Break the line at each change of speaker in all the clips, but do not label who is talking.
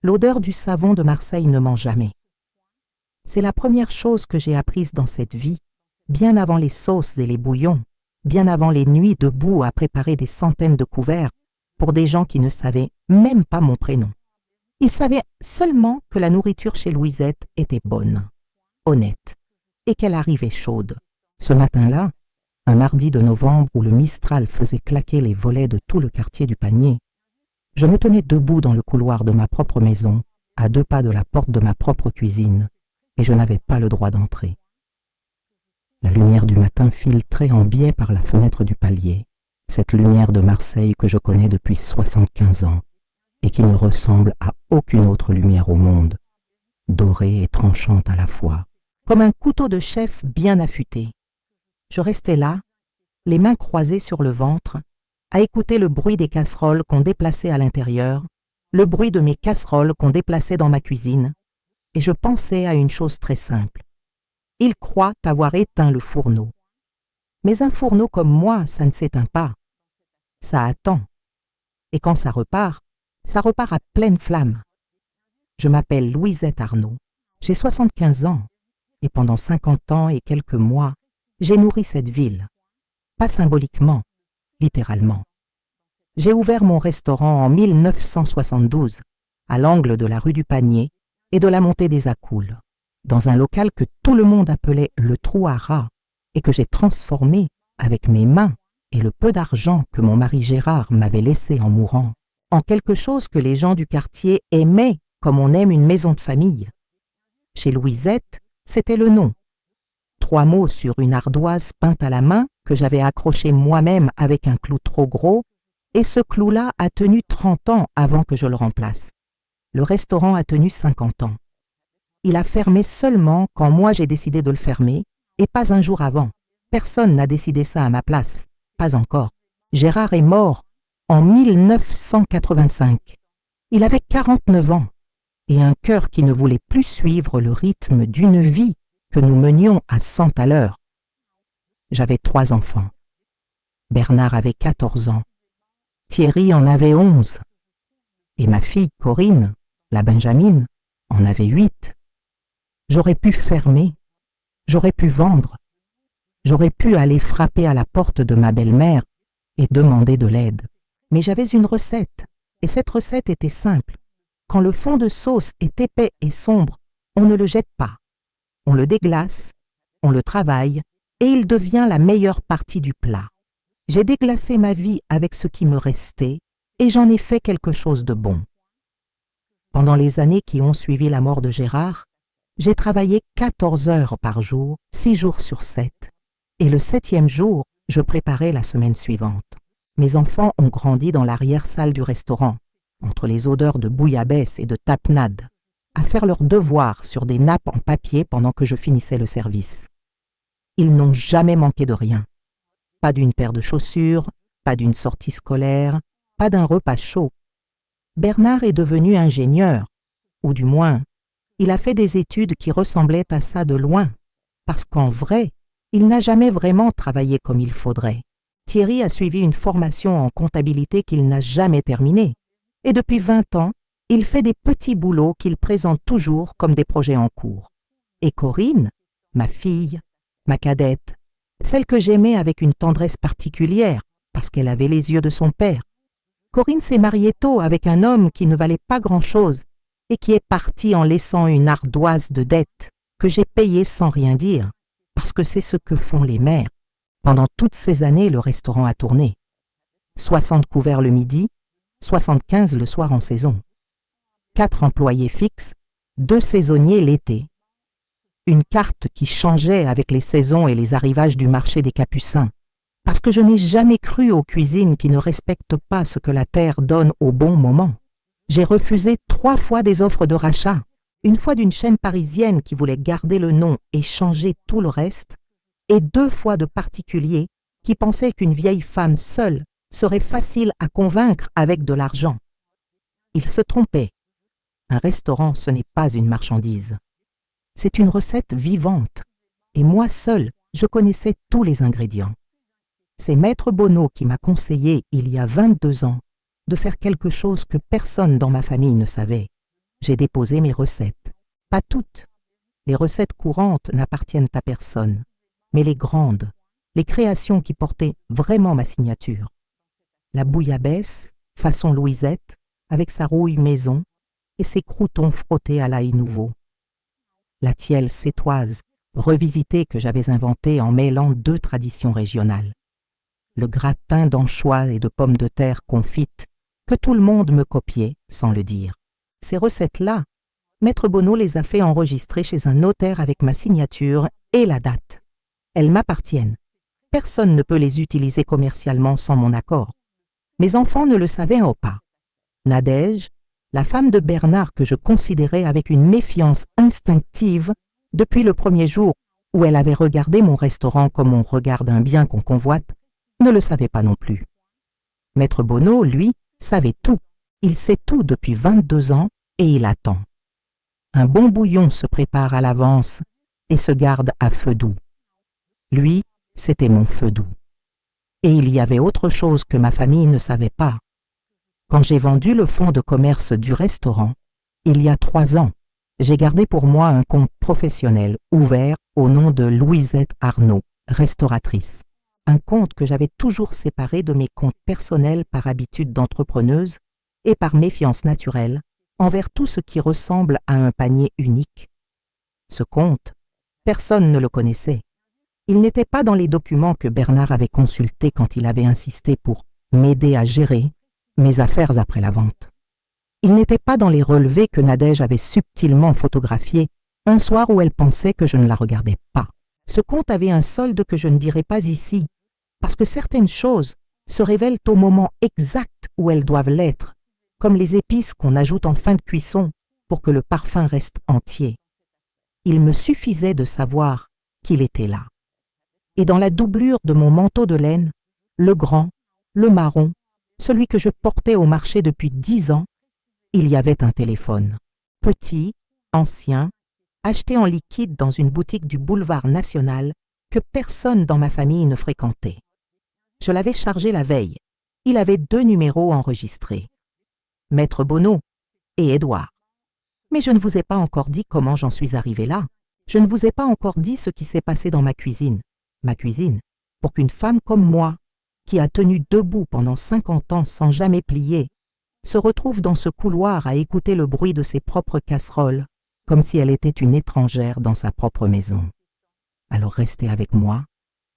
L'odeur du savon de Marseille ne ment jamais. C'est la première chose que j'ai apprise dans cette vie, bien avant les sauces et les bouillons, bien avant les nuits debout à préparer des centaines de couverts pour des gens qui ne savaient même pas mon prénom. Ils savaient seulement que la nourriture chez Louisette était bonne, honnête, et qu'elle arrivait chaude. Ce matin-là, un mardi de novembre où le Mistral faisait claquer les volets de tout le quartier du Panier, je me tenais debout dans le couloir de ma propre maison, à 2 pas de la porte de ma propre cuisine, et je n'avais pas le droit d'entrer. La lumière du matin filtrait en biais par la fenêtre du palier, cette lumière de Marseille que je connais depuis 75 ans, et qui ne ressemble à aucune autre lumière au monde, dorée et tranchante à la fois, comme un couteau de chef bien affûté. Je restais là, les mains croisées sur le ventre, à écouter le bruit des casseroles qu'on déplaçait à l'intérieur, le bruit de mes casseroles qu'on déplaçait dans ma cuisine, et je pensais à une chose très simple. Ils croient avoir éteint le fourneau. Mais un fourneau comme moi, ça ne s'éteint pas. Ça attend. Et quand ça repart à pleine flamme. Je m'appelle Louisette Arnaud. J'ai 75 ans, et pendant 50 ans et quelques mois, j'ai nourri cette ville. Pas symboliquement, littéralement. J'ai ouvert mon restaurant en 1972, à l'angle de la rue du Panier et de la montée des Accoules, dans un local que tout le monde appelait le trou à rats et que j'ai transformé avec mes mains et le peu d'argent que mon mari Gérard m'avait laissé en mourant, en quelque chose que les gens du quartier aimaient comme on aime une maison de famille. Chez Louisette, c'était le nom. 3 mots sur une ardoise peinte à la main que j'avais accrochée moi-même avec un clou trop gros, et ce clou-là a tenu 30 ans avant que je le remplace. Le restaurant a tenu 50 ans. Il a fermé seulement quand moi j'ai décidé de le fermer, et pas un jour avant. Personne n'a décidé ça à ma place, pas encore. Gérard est mort en 1985. Il avait 49 ans, et un cœur qui ne voulait plus suivre le rythme d'une vie que nous menions à 100 à l'heure. J'avais 3 enfants. Bernard avait 14 ans. Thierry en avait 11. Et ma fille Corinne, la Benjamine, en avait 8. J'aurais pu fermer, j'aurais pu vendre, j'aurais pu aller frapper à la porte de ma belle-mère et demander de l'aide. Mais j'avais une recette, et cette recette était simple. Quand le fond de sauce est épais et sombre, on ne le jette pas. On le déglace, on le travaille, et il devient la meilleure partie du plat. J'ai déglacé ma vie avec ce qui me restait, et j'en ai fait quelque chose de bon. Pendant les années qui ont suivi la mort de Gérard, j'ai travaillé 14 heures par jour, 6 jours sur 7, et le 7e jour, je préparais la semaine suivante. Mes enfants ont grandi dans l'arrière-salle du restaurant, entre les odeurs de bouillabaisse et de tapenade, à faire leurs devoirs sur des nappes en papier pendant que je finissais le service. Ils n'ont jamais manqué de rien. Pas d'une paire de chaussures, pas d'une sortie scolaire, pas d'un repas chaud. Bernard est devenu ingénieur, ou du moins, il a fait des études qui ressemblaient à ça de loin, parce qu'en vrai, il n'a jamais vraiment travaillé comme il faudrait. Thierry a suivi une formation en comptabilité qu'il n'a jamais terminée, et depuis 20 ans, il fait des petits boulots qu'il présente toujours comme des projets en cours. Et Corinne, ma fille, ma cadette, celle que j'aimais avec une tendresse particulière, parce qu'elle avait les yeux de son père. Corinne s'est mariée tôt avec un homme qui ne valait pas grand-chose et qui est parti en laissant une ardoise de dettes que j'ai payée sans rien dire, parce que c'est ce que font les mères. Pendant toutes ces années, le restaurant a tourné. 60 couverts le midi, 75 le soir en saison. 4 employés fixes, 2 saisonniers l'été. Une carte qui changeait avec les saisons et les arrivages du marché des Capucins, parce que je n'ai jamais cru aux cuisines qui ne respectent pas ce que la terre donne au bon moment. J'ai refusé 3 fois des offres de rachat, une fois d'une chaîne parisienne qui voulait garder le nom et changer tout le reste, et 2 fois de particuliers qui pensaient qu'une vieille femme seule serait facile à convaincre avec de l'argent. Ils se trompaient. Un restaurant, ce n'est pas une marchandise. C'est une recette vivante, et moi seul, je connaissais tous les ingrédients. C'est Maître Bonneau qui m'a conseillé, il y a 22 ans, de faire quelque chose que personne dans ma famille ne savait, j'ai déposé mes recettes. Pas toutes. Les recettes courantes n'appartiennent à personne, mais les grandes, les créations qui portaient vraiment ma signature. La bouillabaisse, façon Louisette, avec sa rouille maison et ses croûtons frottés à l'ail nouveau. La tielle sétoise, revisitée que j'avais inventée en mêlant 2 traditions régionales. Le gratin d'anchois et de pommes de terre confites que tout le monde me copiait sans le dire. Ces recettes-là, Maître Bonneau les a fait enregistrer chez un notaire avec ma signature et la date. Elles m'appartiennent. Personne ne peut les utiliser commercialement sans mon accord. Mes enfants ne le savaient pas. Nadège, la femme de Bernard que je considérais avec une méfiance instinctive depuis le premier jour où elle avait regardé mon restaurant comme on regarde un bien qu'on convoite, ne le savait pas non plus. Maître Bonneau, lui, savait tout. Il sait tout depuis 22 ans et il attend. Un bon bouillon se prépare à l'avance et se garde à feu doux. Lui, c'était mon feu doux. Et il y avait autre chose que ma famille ne savait pas. Quand j'ai vendu le fonds de commerce du restaurant, il y a 3 ans, j'ai gardé pour moi un compte professionnel ouvert au nom de Louisette Arnaud, restauratrice. Un compte que j'avais toujours séparé de mes comptes personnels par habitude d'entrepreneuse et par méfiance naturelle envers tout ce qui ressemble à un panier unique. Ce compte, personne ne le connaissait. Il n'était pas dans les documents que Bernard avait consultés quand il avait insisté pour m'aider à gérer mes affaires après la vente. Il n'était pas dans les relevés que Nadège avait subtilement photographiés un soir où elle pensait que je ne la regardais pas. Ce compte avait un solde que je ne dirai pas ici, parce que certaines choses se révèlent au moment exact où elles doivent l'être, comme les épices qu'on ajoute en fin de cuisson pour que le parfum reste entier. Il me suffisait de savoir qu'il était là. Et dans la doublure de mon manteau de laine, le grand, le marron, celui que je portais au marché depuis 10 ans, il y avait un téléphone. Petit, ancien, acheté en liquide dans une boutique du boulevard National que personne dans ma famille ne fréquentait. Je l'avais chargé la veille. Il avait 2 numéros enregistrés. Maître Bonneau et Édouard. Mais je ne vous ai pas encore dit comment j'en suis arrivé là. Je ne vous ai pas encore dit ce qui s'est passé dans ma cuisine. Ma cuisine, pour qu'une femme comme moi, qui a tenu debout pendant 50 ans sans jamais plier, se retrouve dans ce couloir à écouter le bruit de ses propres casseroles, comme si elle était une étrangère dans sa propre maison. Alors restez avec moi,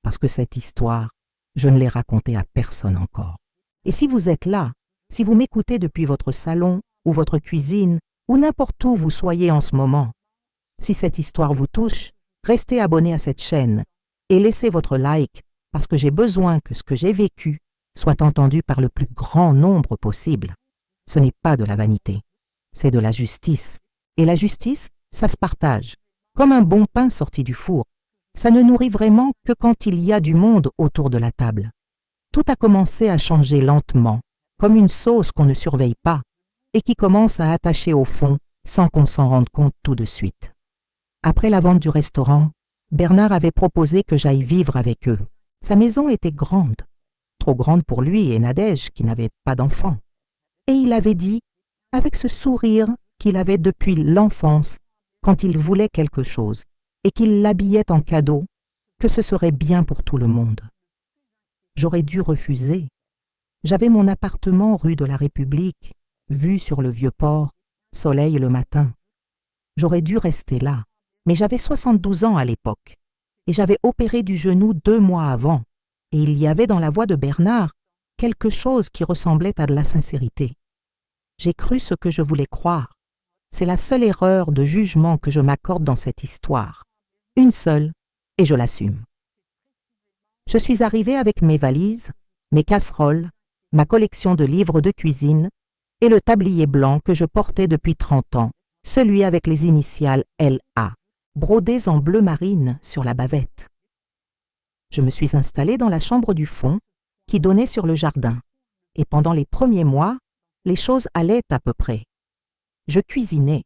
parce que cette histoire, je ne l'ai racontée à personne encore. Et si vous êtes là, si vous m'écoutez depuis votre salon ou votre cuisine ou n'importe où vous soyez en ce moment, si cette histoire vous touche, restez abonné à cette chaîne et laissez votre like parce que j'ai besoin que ce que j'ai vécu soit entendu par le plus grand nombre possible. Ce n'est pas de la vanité, c'est de la justice. Et la justice, ça se partage, comme un bon pain sorti du four. Ça ne nourrit vraiment que quand il y a du monde autour de la table. Tout a commencé à changer lentement, comme une sauce qu'on ne surveille pas et qui commence à attacher au fond sans qu'on s'en rende compte tout de suite. Après la vente du restaurant, Bernard avait proposé que j'aille vivre avec eux. Sa maison était grande, trop grande pour lui et Nadège qui n'avait pas d'enfant. Et il avait dit, avec ce sourire qu'il avait depuis l'enfance, quand il voulait quelque chose et qu'il l'habillait en cadeau, que ce serait bien pour tout le monde. J'aurais dû refuser. J'avais mon appartement rue de la République, vue sur le Vieux-Port, soleil le matin. J'aurais dû rester là, mais j'avais 72 ans à l'époque, et j'avais opéré du genou 2 mois avant, et il y avait dans la voix de Bernard quelque chose qui ressemblait à de la sincérité. J'ai cru ce que je voulais croire. C'est la seule erreur de jugement que je m'accorde dans cette histoire. Une seule, et je l'assume. Je suis arrivée avec mes valises, mes casseroles, ma collection de livres de cuisine et le tablier blanc que je portais depuis 30 ans, celui avec les initiales LA, brodées en bleu marine sur la bavette. Je me suis installée dans la chambre du fond qui donnait sur le jardin, et pendant les premiers mois, les choses allaient à peu près. Je cuisinais.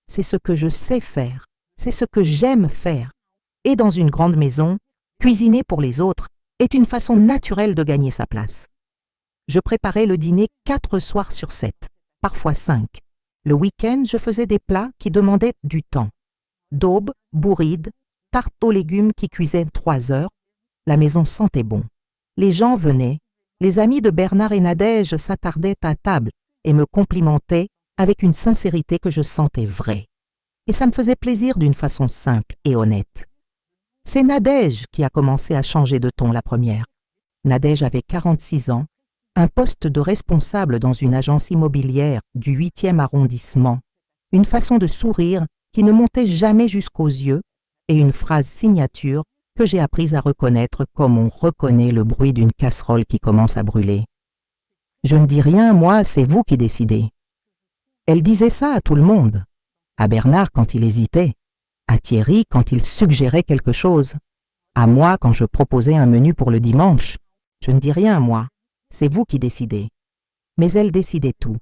C'est ce que je sais faire, c'est ce que j'aime faire. Et dans une grande maison, cuisiner pour les autres est une façon naturelle de gagner sa place. Je préparais le dîner 4 soirs sur 7, parfois 5, Le week-end, je faisais des plats qui demandaient du temps. Daube, bourride, tarte aux légumes qui cuisaient 3 heures. La maison sentait bon. Les gens venaient. Les amis de Bernard et Nadège s'attardaient à table et me complimentaient avec une sincérité que je sentais vraie. Et ça me faisait plaisir d'une façon simple et honnête. C'est Nadège qui a commencé à changer de ton la première. Nadège avait 46 ans, un poste de responsable dans une agence immobilière du 8e arrondissement, une façon de sourire qui ne montait jamais jusqu'aux yeux et une phrase signature que j'ai apprise à reconnaître comme on reconnaît le bruit d'une casserole qui commence à brûler. « Je ne dis rien, moi, c'est vous qui décidez. » Elle disait ça à tout le monde, à Bernard quand il hésitait, à Thierry quand il suggérait quelque chose, à moi quand je proposais un menu pour le dimanche. « Je ne dis rien, moi, c'est vous qui décidez. » Mais elle décidait tout.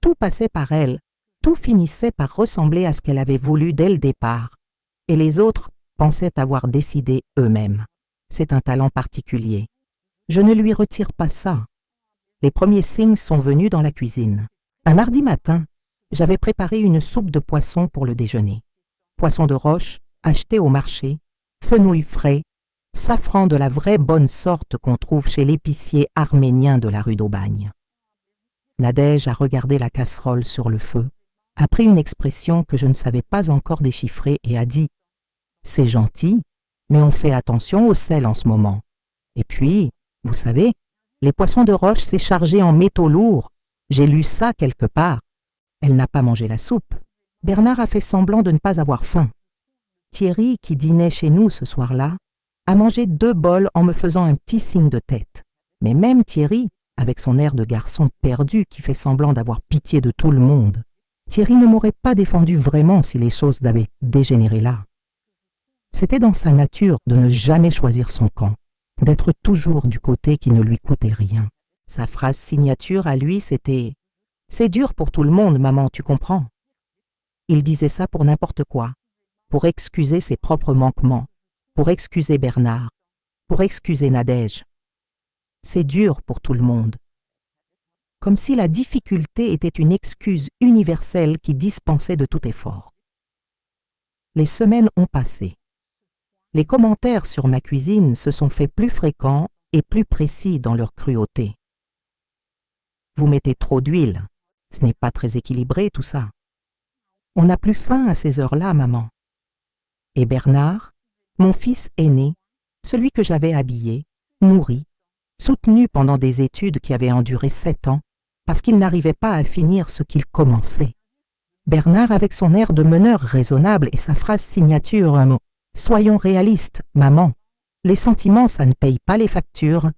Tout passait par elle, tout finissait par ressembler à ce qu'elle avait voulu dès le départ. Et les autres pensaient avoir décidé eux-mêmes. C'est un talent particulier. Je ne lui retire pas ça. Les premiers signes sont venus dans la cuisine. Un mardi matin, j'avais préparé une soupe de poisson pour le déjeuner. Poisson de roche, acheté au marché, fenouil frais, safran de la vraie bonne sorte qu'on trouve chez l'épicier arménien de la rue d'Aubagne. Nadège a regardé la casserole sur le feu, a pris une expression que je ne savais pas encore déchiffrer et a dit « C'est gentil, mais on fait attention au sel en ce moment. Et puis, vous savez, les poissons de roche, c'est chargé en métaux lourds. J'ai lu ça quelque part. » Elle n'a pas mangé la soupe. Bernard a fait semblant de ne pas avoir faim. Thierry, qui dînait chez nous ce soir-là, a mangé 2 bols en me faisant un petit signe de tête. Mais même Thierry, avec son air de garçon perdu qui fait semblant d'avoir pitié de tout le monde, Thierry ne m'aurait pas défendu vraiment si les choses avaient dégénéré là. C'était dans sa nature de ne jamais choisir son camp, d'être toujours du côté qui ne lui coûtait rien. Sa phrase signature à lui, c'était « C'est dur pour tout le monde, maman, tu comprends ?» Il disait ça pour n'importe quoi, pour excuser ses propres manquements, pour excuser Bernard, pour excuser Nadège. C'est dur pour tout le monde. Comme si la difficulté était une excuse universelle qui dispensait de tout effort. Les semaines ont passé. Les commentaires sur ma cuisine se sont faits plus fréquents et plus précis dans leur cruauté. Vous mettez trop d'huile, ce n'est pas très équilibré tout ça. On n'a plus faim à ces heures-là, maman. Et Bernard, mon fils aîné, celui que j'avais habillé, nourri, soutenu pendant des études qui avaient enduré 7 ans, parce qu'il n'arrivait pas à finir ce qu'il commençait. Bernard avec son air de meneur raisonnable et sa phrase signature « Soyons réalistes, maman, les sentiments ça ne paye pas les factures ».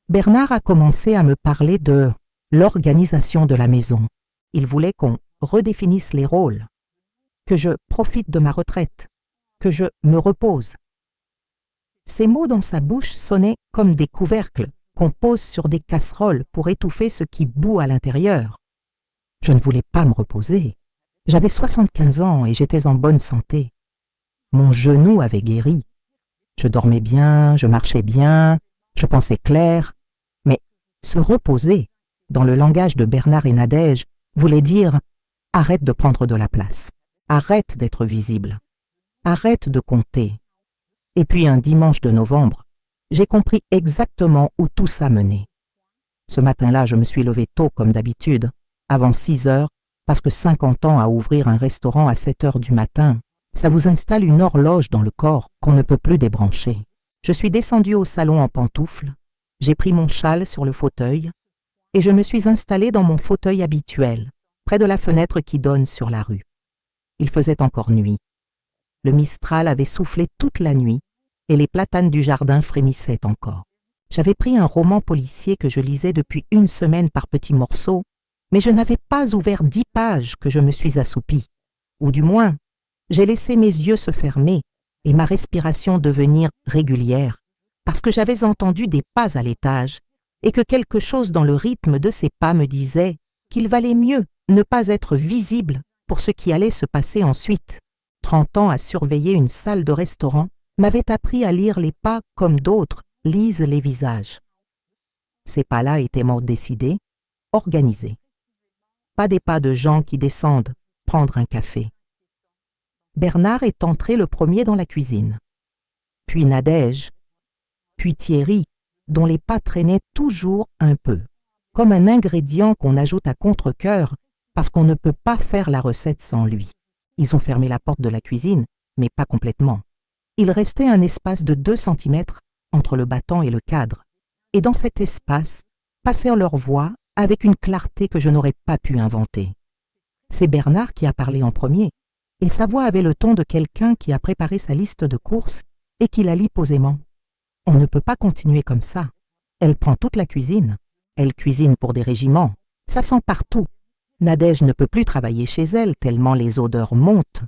Bernard a commencé à me parler de l'organisation de la maison. Il voulait qu'on redéfinisse les rôles, que je profite de ma retraite, que je me repose. Ces mots dans sa bouche sonnaient comme des couvercles qu'on pose sur des casseroles pour étouffer ce qui bout à l'intérieur. Je ne voulais pas me reposer. J'avais 75 ans et j'étais en bonne santé. Mon genou avait guéri. Je dormais bien, je marchais bien, je pensais clair. Mais se reposer, dans le langage de Bernard et Nadège, voulait dire « arrête de prendre de la place, arrête d'être visible, arrête de compter ». Et puis un dimanche de novembre, j'ai compris exactement où tout ça menait. Ce matin-là, je me suis levé tôt comme d'habitude, avant 6 heures, parce que 50 ans à ouvrir un restaurant à 7 heures du matin, ça vous installe une horloge dans le corps qu'on ne peut plus débrancher. Je suis descendue au salon en pantoufles, j'ai pris mon châle sur le fauteuil et je me suis installée dans mon fauteuil habituel, près de la fenêtre qui donne sur la rue. Il faisait encore nuit. Le mistral avait soufflé toute la nuit et les platanes du jardin frémissaient encore. J'avais pris un roman policier que je lisais depuis 1 semaine par petits morceaux, mais je n'avais pas ouvert 10 pages que je me suis assoupie. Ou du moins, j'ai laissé mes yeux se fermer et ma respiration devenir régulière, parce que j'avais entendu des pas à l'étage et que quelque chose dans le rythme de ces pas me disait qu'il valait mieux ne pas être visible pour ce qui allait se passer ensuite. 30 ans à surveiller une salle de restaurant m'avaient appris à lire les pas comme d'autres lisent les visages. Ces pas-là étaient décidés, organisés. pas des pas de gens qui descendent prendre un café. Bernard est entré le premier dans la cuisine. Puis Nadège, puis Thierry, dont les pas traînaient toujours un peu, comme un ingrédient qu'on ajoute à contre-cœur parce qu'on ne peut pas faire la recette sans lui. Ils ont fermé la porte de la cuisine, mais pas complètement. Il restait un espace de 2 centimètres entre le battant et le cadre, et dans cet espace passèrent leurs voix avec une clarté que je n'aurais pas pu inventer. C'est Bernard qui a parlé en premier, et sa voix avait le ton de quelqu'un qui a préparé sa liste de courses et qui la lit posément. On ne peut pas continuer comme ça. Elle prend toute la cuisine. Elle cuisine pour des régiments. Ça sent partout. Nadège ne peut plus travailler chez elle tellement les odeurs montent.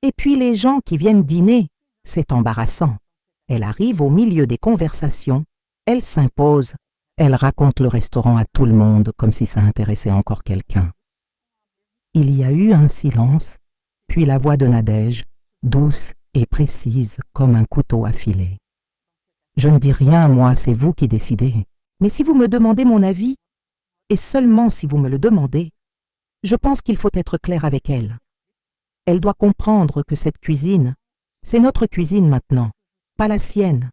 Et puis les gens qui viennent dîner, c'est embarrassant. Elle arrive au milieu des conversations, elle s'impose, elle raconte le restaurant à tout le monde comme si ça intéressait encore quelqu'un. Il y a eu un silence, puis la voix de Nadège, douce et précise comme un couteau affilé. Je ne dis rien, moi, c'est vous qui décidez. Mais si vous me demandez mon avis, et seulement si vous me le demandez, je pense qu'il faut être clair avec elle. Elle doit comprendre que cette cuisine, c'est notre cuisine maintenant, pas la sienne.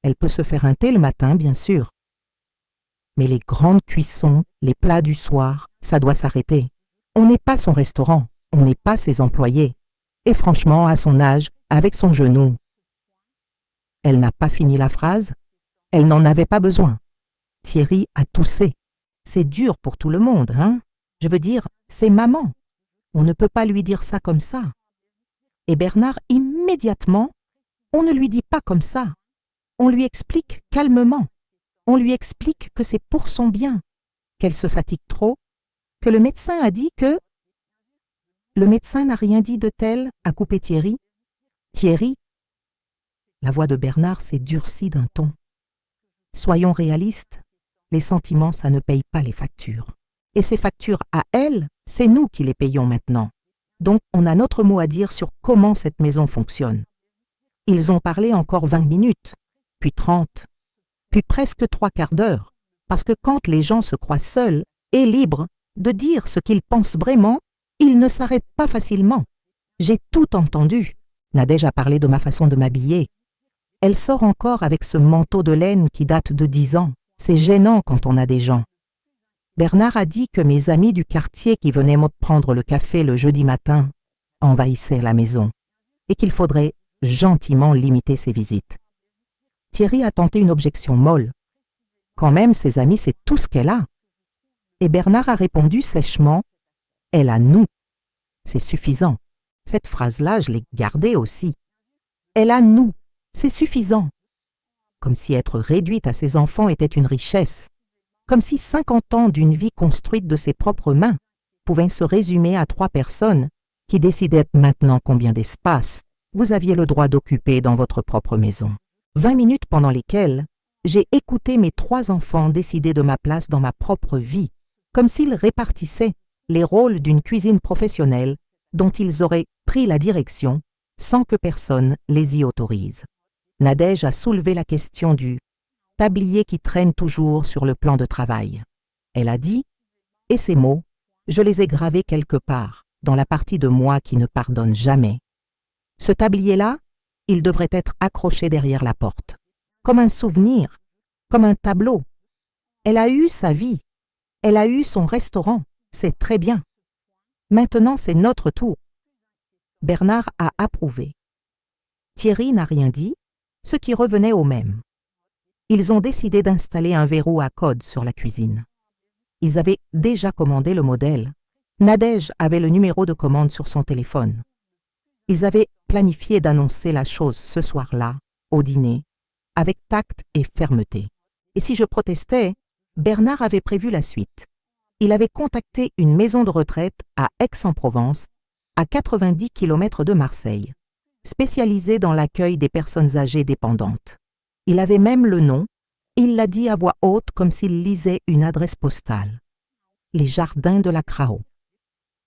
Elle peut se faire un thé le matin, bien sûr. Mais les grandes cuissons, les plats du soir, ça doit s'arrêter. On n'est pas son restaurant, on n'est pas ses employés. Et franchement, à son âge, avec son genou. Elle n'a pas fini la phrase, elle n'en avait pas besoin. Thierry a toussé. C'est dur pour tout le monde, hein? Je veux dire, c'est maman. On ne peut pas lui dire ça comme ça. Et Bernard, immédiatement, on ne lui dit pas comme ça. On lui explique calmement. On lui explique que c'est pour son bien, qu'elle se fatigue trop, que le médecin a dit que... Le médecin n'a rien dit de tel, a coupé Thierry. Thierry. La voix de Bernard s'est durcie d'un ton. Soyons réalistes, les sentiments, ça ne paye pas les factures. Et ces factures à elle, c'est nous qui les payons maintenant. Donc on a notre mot à dire sur comment cette maison fonctionne. Ils ont parlé encore 20 minutes, puis 30, puis presque 3/4 d'heure, parce que quand les gens se croient seuls et libres de dire ce qu'ils pensent vraiment, ils ne s'arrêtent pas facilement. J'ai tout entendu. Nadège a parlé de ma façon de m'habiller. Elle sort encore avec ce manteau de laine qui date de 10 ans. C'est gênant quand on a des gens. Bernard a dit que mes amis du quartier qui venaient me prendre le café le jeudi matin envahissaient la maison et qu'il faudrait gentiment limiter ses visites. Thierry a tenté une objection molle. Quand même, ses amis, c'est tout ce qu'elle a. Et Bernard a répondu sèchement, « Elle a nous. » C'est suffisant. Cette phrase-là, je l'ai gardée aussi. « Elle a nous. » C'est suffisant. Comme si être réduite à ses enfants était une richesse. Comme si 50 ans d'une vie construite de ses propres mains pouvaient se résumer à 3 personnes qui décidaient maintenant combien d'espace vous aviez le droit d'occuper dans votre propre maison. 20 minutes pendant lesquelles j'ai écouté mes 3 enfants décider de ma place dans ma propre vie, comme s'ils répartissaient les rôles d'une cuisine professionnelle dont ils auraient pris la direction sans que personne les y autorise. Nadège a soulevé la question du tablier qui traîne toujours sur le plan de travail. Elle a dit, et ces mots, je les ai gravés quelque part, dans la partie de moi qui ne pardonne jamais. Ce tablier-là, il devrait être accroché derrière la porte, comme un souvenir, comme un tableau. Elle a eu sa vie, elle a eu son restaurant, c'est très bien. Maintenant, c'est notre tour. Bernard a approuvé. Thierry n'a rien dit, ce qui revenait au même. Ils ont décidé d'installer un verrou à code sur la cuisine. Ils avaient déjà commandé le modèle. Nadège avait le numéro de commande sur son téléphone. Ils avaient planifié d'annoncer la chose ce soir-là, au dîner, avec tact et fermeté. Et si je protestais, Bernard avait prévu la suite. Il avait contacté une maison de retraite à Aix-en-Provence, à 90 km de Marseille, spécialisée dans l'accueil des personnes âgées dépendantes. Il avait même le nom, il l'a dit à voix haute comme s'il lisait une adresse postale. Les jardins de la Crao.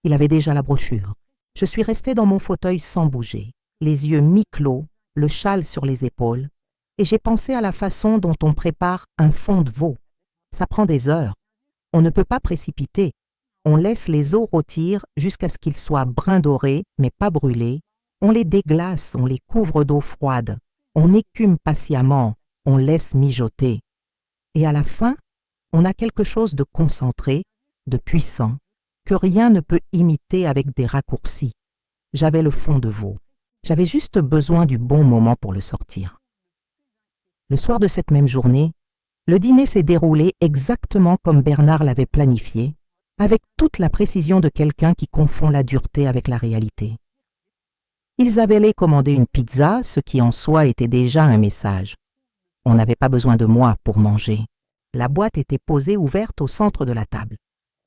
Il avait déjà la brochure. Je suis restée dans mon fauteuil sans bouger, les yeux mi-clos, le châle sur les épaules, et j'ai pensé à la façon dont on prépare un fond de veau. Ça prend des heures. On ne peut pas précipiter. On laisse les os rôtir jusqu'à ce qu'ils soient brun doré, mais pas brûlés. On les déglace, on les couvre d'eau froide. On écume patiemment, on laisse mijoter. Et à la fin, on a quelque chose de concentré, de puissant, que rien ne peut imiter avec des raccourcis. J'avais le fond de veau. J'avais juste besoin du bon moment pour le sortir. Le soir de cette même journée, le dîner s'est déroulé exactement comme Bernard l'avait planifié, avec toute la précision de quelqu'un qui confond la dureté avec la réalité. Ils avaient commandé une pizza, ce qui en soi était déjà un message. On n'avait pas besoin de moi pour manger. La boîte était posée ouverte au centre de la table.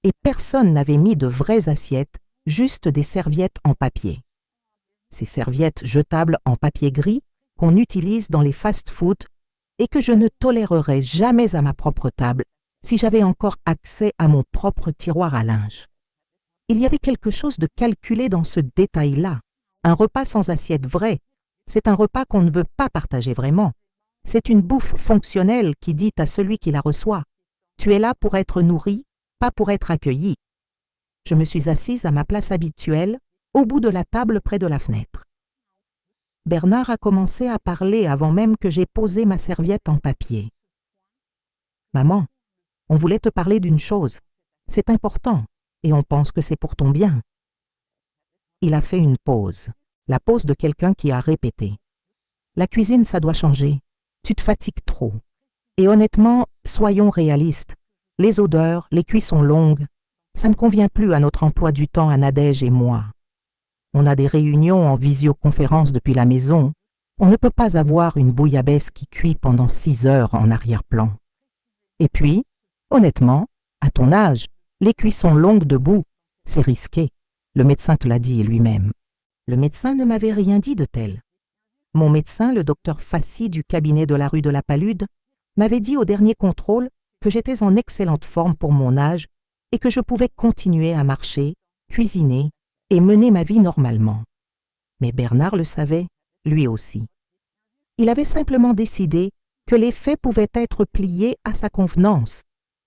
Et personne n'avait mis de vraies assiettes, juste des serviettes en papier. Ces serviettes jetables en papier gris qu'on utilise dans les fast-foods et que je ne tolérerais jamais à ma propre table si j'avais encore accès à mon propre tiroir à linge. Il y avait quelque chose de calculé dans ce détail-là. Un repas sans assiette vraie, c'est un repas qu'on ne veut pas partager vraiment. C'est une bouffe fonctionnelle qui dit à celui qui la reçoit « Tu es là pour être nourri, pas pour être accueilli. » Je me suis assise à ma place habituelle, au bout de la table près de la fenêtre. Bernard a commencé à parler avant même que j'aie posé ma serviette en papier. « Maman, on voulait te parler d'une chose. C'est important et on pense que c'est pour ton bien. » Il a fait une pause, la pause de quelqu'un qui a répété. « La cuisine, ça doit changer. Tu te fatigues trop. Et honnêtement, soyons réalistes. Les odeurs, les cuissons longues, ça ne convient plus à notre emploi du temps à Nadège et moi. On a des réunions en visioconférence depuis la maison. On ne peut pas avoir une bouillabaisse qui cuit pendant 6 heures en arrière-plan. Et puis, honnêtement, à ton âge, les cuissons longues debout, c'est risqué. Le médecin te l'a dit lui-même. Le médecin ne m'avait rien dit de tel. Mon médecin, le docteur Fassi du cabinet de la rue de la Palude, m'avait dit au dernier contrôle que j'étais en excellente forme pour mon âge et que je pouvais continuer à marcher, cuisiner et mener ma vie normalement. Mais Bernard le savait, lui aussi. Il avait simplement décidé que les faits pouvaient être pliés à sa convenance.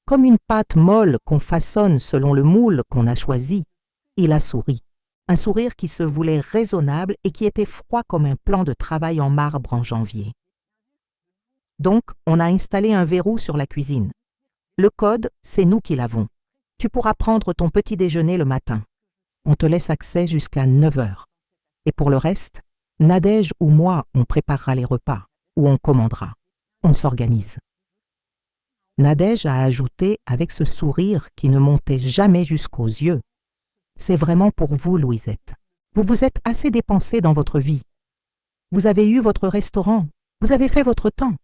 Comme une pâte molle qu'on façonne selon le moule qu'on a choisi, il a souri. Un sourire qui se voulait raisonnable et qui était froid comme un plan de travail en marbre en janvier. Donc, on a installé un verrou sur la cuisine. Le code, c'est nous qui l'avons. Tu pourras prendre ton petit déjeuner le matin. On te laisse accès jusqu'à 9 heures. Et pour le reste, Nadège ou moi, on préparera les repas, ou on commandera. On s'organise. Nadège a ajouté avec ce sourire qui ne montait jamais jusqu'aux yeux. C'est vraiment pour vous, Louisette. Vous vous êtes assez dépensée dans votre vie. Vous avez eu votre restaurant, vous avez fait votre temps.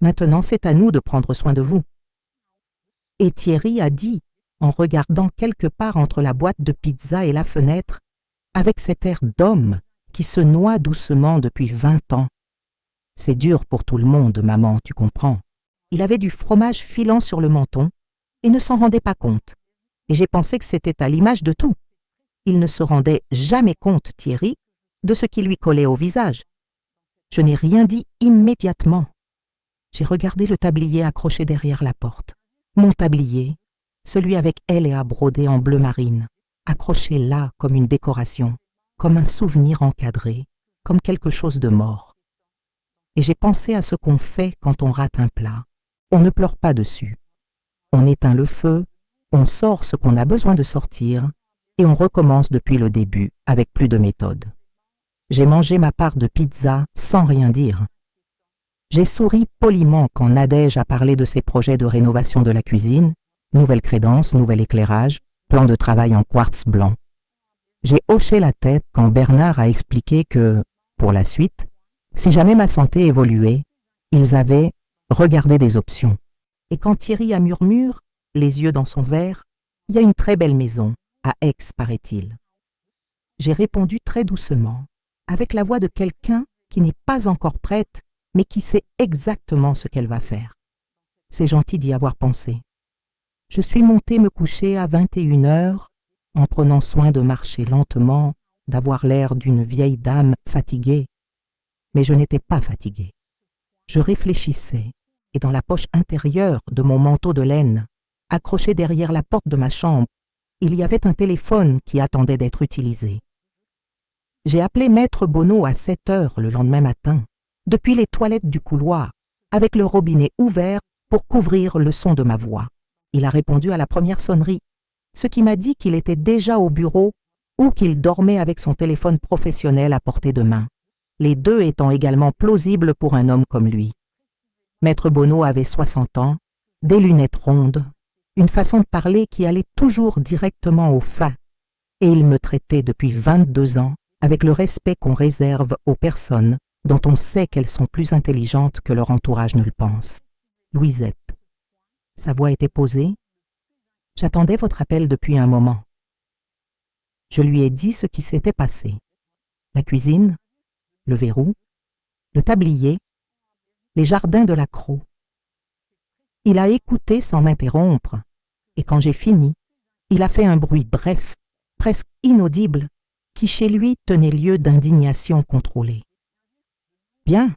Maintenant, c'est à nous de prendre soin de vous. Et Thierry a dit, en regardant quelque part entre la boîte de pizza et la fenêtre, avec cet air d'homme qui se noie doucement depuis 20 ans. C'est dur pour tout le monde, maman, tu comprends. Il avait du fromage filant sur le menton et ne s'en rendait pas compte. Et j'ai pensé que c'était à l'image de tout. Il ne se rendait jamais compte, Thierry, de ce qui lui collait au visage. Je n'ai rien dit immédiatement. J'ai regardé le tablier accroché derrière la porte. Mon tablier, celui avec L&A brodé en bleu marine, accroché là comme une décoration, comme un souvenir encadré, comme quelque chose de mort. Et j'ai pensé à ce qu'on fait quand on rate un plat. On ne pleure pas dessus. On éteint le feu, on sort ce qu'on a besoin de sortir et on recommence depuis le début avec plus de méthode. J'ai mangé ma part de pizza sans rien dire. J'ai souri poliment quand Nadège a parlé de ses projets de rénovation de la cuisine, nouvelle crédence, nouvel éclairage, plan de travail en quartz blanc. J'ai hoché la tête quand Bernard a expliqué que, pour la suite, si jamais ma santé évoluait, ils avaient regardé des options. Et quand Thierry a murmuré, les yeux dans son verre, il y a une très belle maison, à Aix, paraît-il. J'ai répondu très doucement, avec la voix de quelqu'un qui n'est pas encore prête, mais qui sait exactement ce qu'elle va faire. C'est gentil d'y avoir pensé. Je suis montée me coucher à 21 heures, en prenant soin de marcher lentement, d'avoir l'air d'une vieille dame fatiguée. Mais je n'étais pas fatiguée. Je réfléchissais, et dans la poche intérieure de mon manteau de laine, accroché derrière la porte de ma chambre, il y avait un téléphone qui attendait d'être utilisé. J'ai appelé Maître Bonneau à 7 heures le lendemain matin, depuis les toilettes du couloir, avec le robinet ouvert pour couvrir le son de ma voix. Il a répondu à la première sonnerie, ce qui m'a dit qu'il était déjà au bureau ou qu'il dormait avec son téléphone professionnel à portée de main, les deux étant également plausibles pour un homme comme lui. Maître Bonneau avait 60 ans, des lunettes rondes, une façon de parler qui allait toujours directement au fin, et il me traitait depuis 22 ans avec le respect qu'on réserve aux personnes dont on sait qu'elles sont plus intelligentes que leur entourage ne le pense. Louisette. Sa voix était posée. J'attendais votre appel depuis un moment. Je lui ai dit ce qui s'était passé. La cuisine, le verrou, le tablier, les jardins de la Crau. Il a écouté sans m'interrompre, et quand j'ai fini, il a fait un bruit bref, presque inaudible, qui chez lui tenait lieu d'indignation contrôlée. Bien,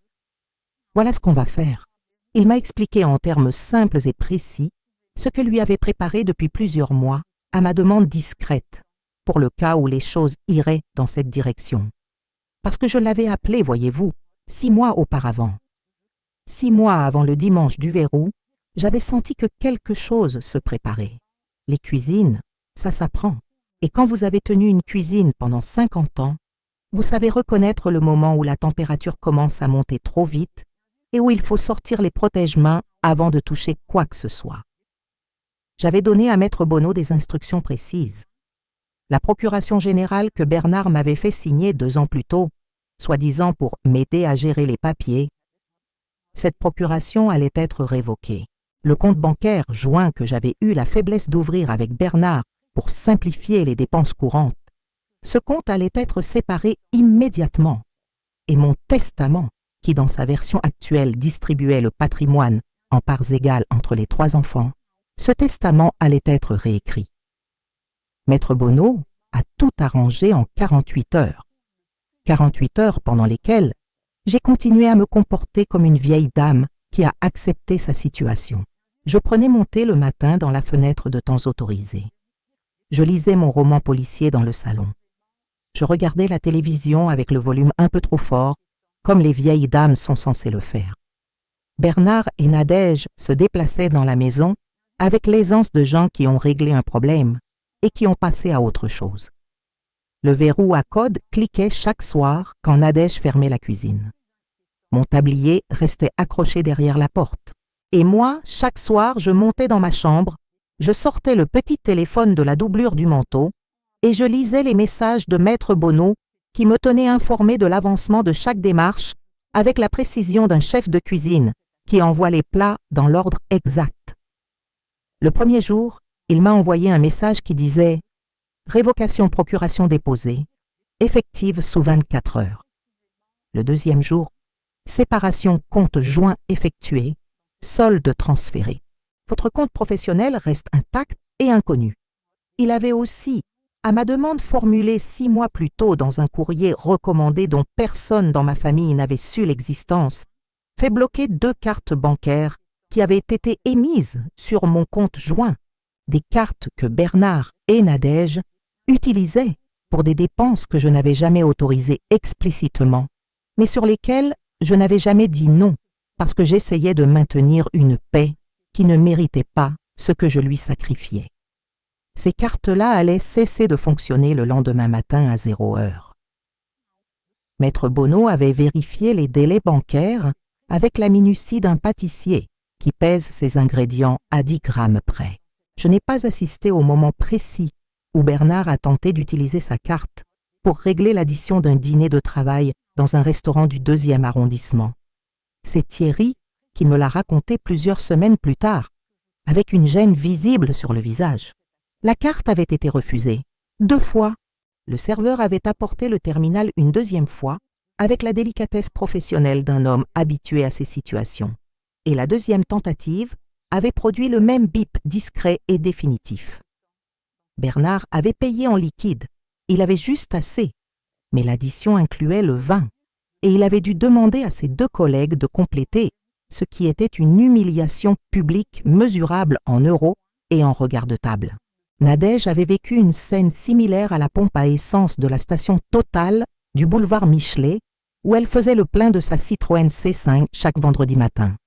voilà ce qu'on va faire. Il m'a expliqué en termes simples et précis ce que lui avait préparé depuis plusieurs mois à ma demande discrète, pour le cas où les choses iraient dans cette direction. Parce que je l'avais appelé, voyez-vous, 6 mois auparavant. 6 mois avant le dimanche du verrou, j'avais senti que quelque chose se préparait. Les cuisines, ça s'apprend. Et quand vous avez tenu une cuisine pendant 50 ans, vous savez reconnaître le moment où la température commence à monter trop vite et où il faut sortir les protège-mains avant de toucher quoi que ce soit. J'avais donné à Maître Bonneau des instructions précises. La procuration générale que Bernard m'avait fait signer 2 ans plus tôt, soi-disant pour m'aider à gérer les papiers, cette procuration allait être révoquée. Le compte bancaire joint que j'avais eu la faiblesse d'ouvrir avec Bernard pour simplifier les dépenses courantes, ce compte allait être séparé immédiatement. Et mon testament, qui dans sa version actuelle distribuait le patrimoine en parts égales entre les 3 enfants, ce testament allait être réécrit. Maître Bonneau a tout arrangé en 48 heures. 48 heures pendant lesquelles j'ai continué à me comporter comme une vieille dame qui a accepté sa situation. Je prenais mon thé le matin dans la fenêtre de temps autorisé. Je lisais mon roman policier dans le salon. Je regardais la télévision avec le volume un peu trop fort, comme les vieilles dames sont censées le faire. Bernard et Nadège se déplaçaient dans la maison avec l'aisance de gens qui ont réglé un problème et qui ont passé à autre chose. Le verrou à code cliquait chaque soir quand Nadège fermait la cuisine. Mon tablier restait accroché derrière la porte. Et moi, chaque soir, je montais dans ma chambre, je sortais le petit téléphone de la doublure du manteau et je lisais les messages de Maître Bonneau qui me tenait informé de l'avancement de chaque démarche avec la précision d'un chef de cuisine qui envoie les plats dans l'ordre exact. Le premier jour, il m'a envoyé un message qui disait « Révocation procuration déposée, effective sous 24 heures ». Le deuxième jour, « Séparation compte joint effectué, solde transféré. Votre compte professionnel reste intact et inconnu. » Il avait aussi, à ma demande formulée 6 mois plus tôt dans un courrier recommandé dont personne dans ma famille n'avait su l'existence, fait bloquer 2 cartes bancaires qui avaient été émises sur mon compte joint, des cartes que Bernard et Nadège utilisaient pour des dépenses que je n'avais jamais autorisées explicitement, mais sur lesquelles je n'avais jamais dit non parce que j'essayais de maintenir une paix qui ne méritait pas ce que je lui sacrifiais. Ces cartes-là allaient cesser de fonctionner le lendemain matin à 0 heure. Maître Bonneau avait vérifié les délais bancaires avec la minutie d'un pâtissier qui pèse ses ingrédients à 10 grammes près. Je n'ai pas assisté au moment précis où Bernard a tenté d'utiliser sa carte pour régler l'addition d'un dîner de travail dans un restaurant du 2e arrondissement. C'est Thierry qui me l'a raconté plusieurs semaines plus tard, avec une gêne visible sur le visage. La carte avait été refusée 2 fois. Le serveur avait apporté le terminal une 2e fois, avec la délicatesse professionnelle d'un homme habitué à ces situations. Et la 2e tentative avait produit le même bip discret et définitif. Bernard avait payé en liquide, il avait juste assez, mais l'addition incluait le vin, et il avait dû demander à ses 2 collègues de compléter, ce qui était une humiliation publique mesurable en euros et en regard de table. Nadège avait vécu une scène similaire à la pompe à essence de la station Total du boulevard Michelet, où elle faisait le plein de sa Citroën C5 chaque vendredi matin.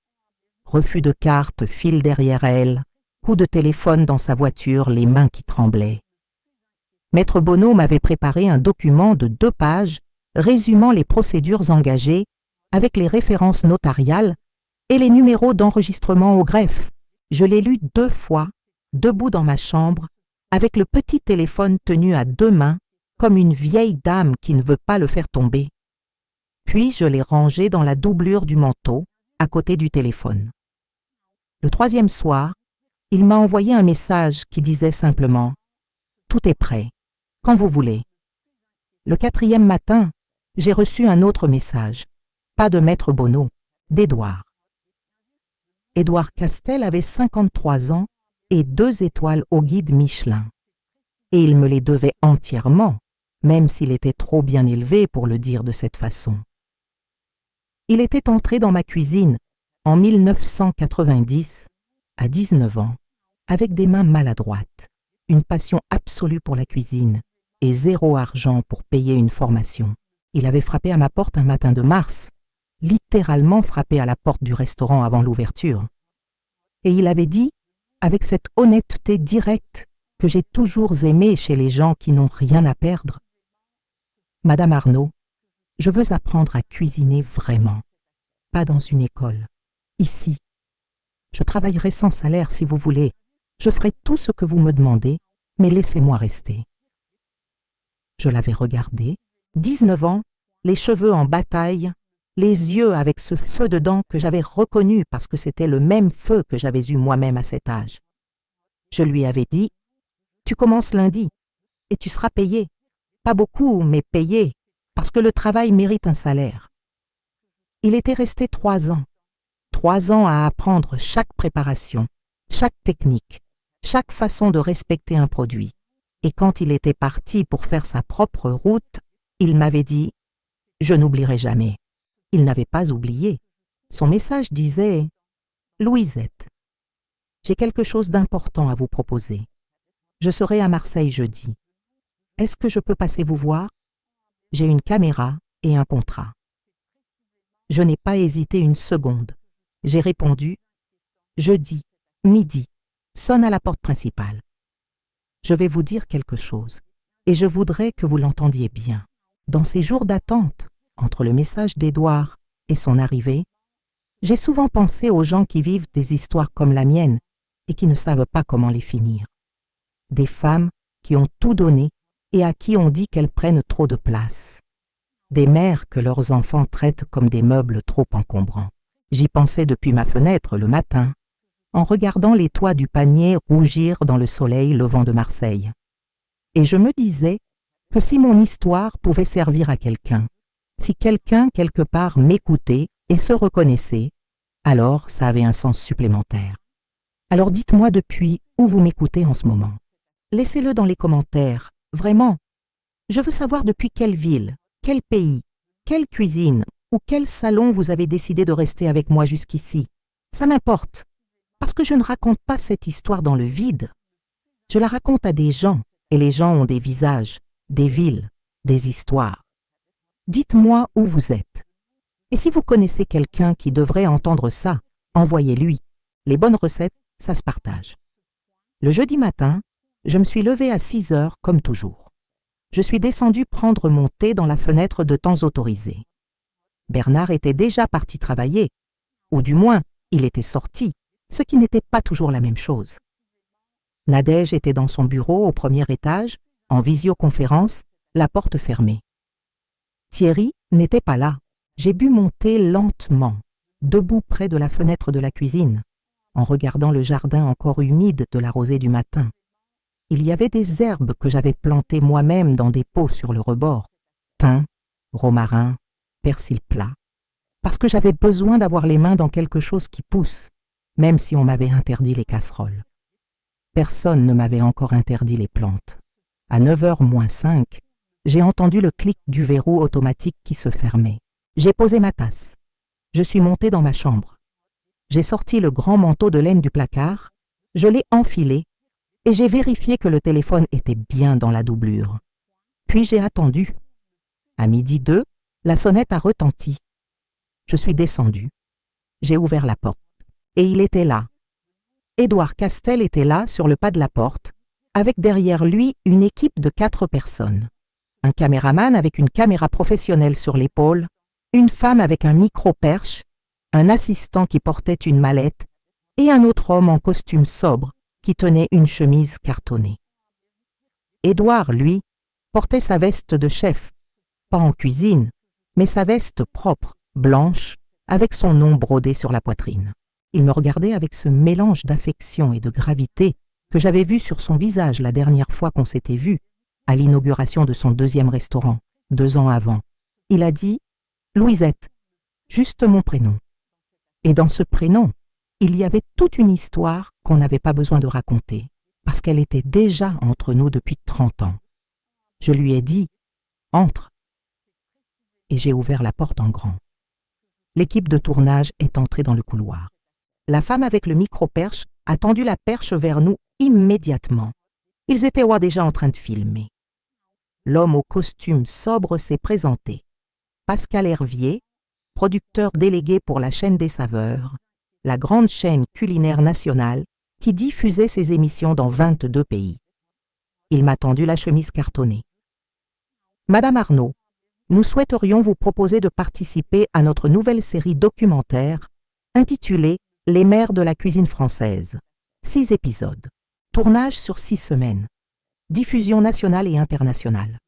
Refus de carte, file derrière elle, coup de téléphone dans sa voiture, les mains qui tremblaient. Maître Bonneau m'avait préparé un document de 2 pages résumant les procédures engagées avec les références notariales et les numéros d'enregistrement au greffe. Je l'ai lu 2 fois, debout dans ma chambre, avec le petit téléphone tenu à 2 mains, comme une vieille dame qui ne veut pas le faire tomber. Puis je l'ai rangé dans la doublure du manteau, à côté du téléphone. Le 3e soir, il m'a envoyé un message qui disait simplement « Tout est prêt, quand vous voulez ». Le 4e matin, j'ai reçu un autre message, pas de Maître Bonneau, d'Édouard. Édouard Castel avait 53 ans et 2 étoiles au guide Michelin. Et il me les devait entièrement, même s'il était trop bien élevé pour le dire de cette façon. Il était entré dans ma cuisine en 1990, à 19 ans, avec des mains maladroites, une passion absolue pour la cuisine et 0 argent pour payer une formation. Il avait frappé à ma porte un matin de mars, littéralement frappé à la porte du restaurant avant l'ouverture. Et il avait dit, avec cette honnêteté directe que j'ai toujours aimée chez les gens qui n'ont rien à perdre, « Madame Arnaud, je veux apprendre à cuisiner vraiment, pas dans une école, ici. Je travaillerai sans salaire si vous voulez, je ferai tout ce que vous me demandez, mais laissez-moi rester. » Je l'avais regardé, 19 ans, les cheveux en bataille, les yeux avec ce feu dedans que j'avais reconnu parce que c'était le même feu que j'avais eu moi-même à cet âge. Je lui avais dit « Tu commences lundi et tu seras payé. Pas beaucoup, mais payé, parce que le travail mérite un salaire. » Il était resté 3 ans. 3 ans à apprendre chaque préparation, chaque technique, chaque façon de respecter un produit. Et quand il était parti pour faire sa propre route, il m'avait dit « Je n'oublierai jamais ». Il n'avait pas oublié. Son message disait « Louisette, j'ai quelque chose d'important à vous proposer. Je serai à Marseille jeudi. Est-ce que je peux passer vous voir? J'ai une caméra et un contrat. » Je n'ai pas hésité une seconde. J'ai répondu « Jeudi, midi, sonne à la porte principale. Je vais vous dire quelque chose, et je voudrais que vous l'entendiez bien. Dans ces jours d'attente, entre le message d'Édouard et son arrivée, j'ai souvent pensé aux gens qui vivent des histoires comme la mienne et qui ne savent pas comment les finir. Des femmes qui ont tout donné et à qui on dit qu'elles prennent trop de place. Des mères que leurs enfants traitent comme des meubles trop encombrants. J'y pensais depuis ma fenêtre le matin, en regardant les toits du panier rougir dans le soleil levant de Marseille. Et je me disais que si mon histoire pouvait servir à quelqu'un, si quelqu'un quelque part m'écoutait et se reconnaissait, alors ça avait un sens supplémentaire. Alors dites-moi depuis où vous m'écoutez en ce moment. Laissez-le dans les commentaires, vraiment. Je veux savoir depuis quelle ville, quel pays, quelle cuisine ou quel salon vous avez décidé de rester avec moi jusqu'ici. Ça m'importe, parce que je ne raconte pas cette histoire dans le vide. Je la raconte à des gens, et les gens ont des visages, des villes, des histoires. Dites-moi où vous êtes. Et si vous connaissez quelqu'un qui devrait entendre ça, envoyez-lui. Les bonnes recettes, ça se partage. Le jeudi matin, je me suis levée à 6 heures comme toujours. Je suis descendue prendre mon thé dans la fenêtre de temps autorisé. Bernard était déjà parti travailler, ou du moins, il était sorti, ce qui n'était pas toujours la même chose. Nadège était dans son bureau au 1er étage, en visioconférence, la porte fermée. Thierry n'était pas là. J'ai bu mon thé lentement, debout près de la fenêtre de la cuisine, en regardant le jardin encore humide de la rosée du matin. Il y avait des herbes que j'avais plantées moi-même dans des pots sur le rebord, thym, romarin, persil plat, parce que j'avais besoin d'avoir les mains dans quelque chose qui pousse, même si on m'avait interdit les casseroles. Personne ne m'avait encore interdit les plantes. À 9h moins 5, j'ai entendu le clic du verrou automatique qui se fermait. J'ai posé ma tasse. Je suis montée dans ma chambre. J'ai sorti le grand manteau de laine du placard, je l'ai enfilé et j'ai vérifié que le téléphone était bien dans la doublure. Puis j'ai attendu. À 12h02, la sonnette a retenti. Je suis descendue. J'ai ouvert la porte. Et il était là. Édouard Castel était là, sur le pas de la porte, avec derrière lui une équipe de 4 personnes. Un caméraman avec une caméra professionnelle sur l'épaule, une femme avec un micro-perche, un assistant qui portait une mallette et un autre homme en costume sobre qui tenait une chemise cartonnée. Édouard, lui, portait sa veste de chef, pas en cuisine, mais sa veste propre, blanche, avec son nom brodé sur la poitrine. Il me regardait avec ce mélange d'affection et de gravité que j'avais vu sur son visage la dernière fois qu'on s'était vu, à l'inauguration de son 2e restaurant, 2 ans avant. Il a dit « Louisette », juste mon prénom. Et dans ce prénom, il y avait toute une histoire qu'on n'avait pas besoin de raconter, parce qu'elle était déjà entre nous depuis 30 ans. Je lui ai dit « Entre ». Et j'ai ouvert la porte en grand. L'équipe de tournage est entrée dans le couloir. La femme avec le micro-perche a tendu la perche vers nous immédiatement. Ils étaient déjà en train de filmer. L'homme au costume sobre s'est présenté. Pascal Hervier, producteur délégué pour la chaîne des saveurs, la grande chaîne culinaire nationale qui diffusait ses émissions dans 22 pays. Il m'a tendu la chemise cartonnée. « Madame Arnaud, nous souhaiterions vous proposer de participer à notre nouvelle série documentaire intitulée « Les mères de la cuisine française ». 6 épisodes. Tournage sur 6 semaines. Diffusion nationale et internationale.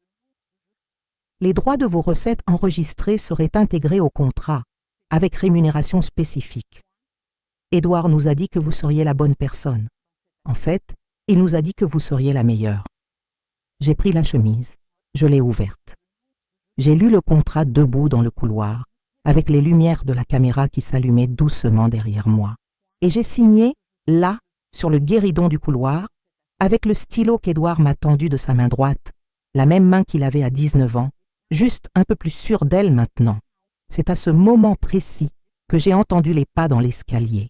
Les droits de vos recettes enregistrées seraient intégrés au contrat, avec rémunération spécifique. Édouard nous a dit que vous seriez la bonne personne. En fait, il nous a dit que vous seriez la meilleure. J'ai pris la chemise, je l'ai ouverte. J'ai lu le contrat debout dans le couloir, avec les lumières de la caméra qui s'allumaient doucement derrière moi. Et j'ai signé, là, sur le guéridon du couloir, avec le stylo qu'Édouard m'a tendu de sa main droite, la même main qu'il avait à 19 ans, juste un peu plus sûre d'elle maintenant. C'est à ce moment précis que j'ai entendu les pas dans l'escalier.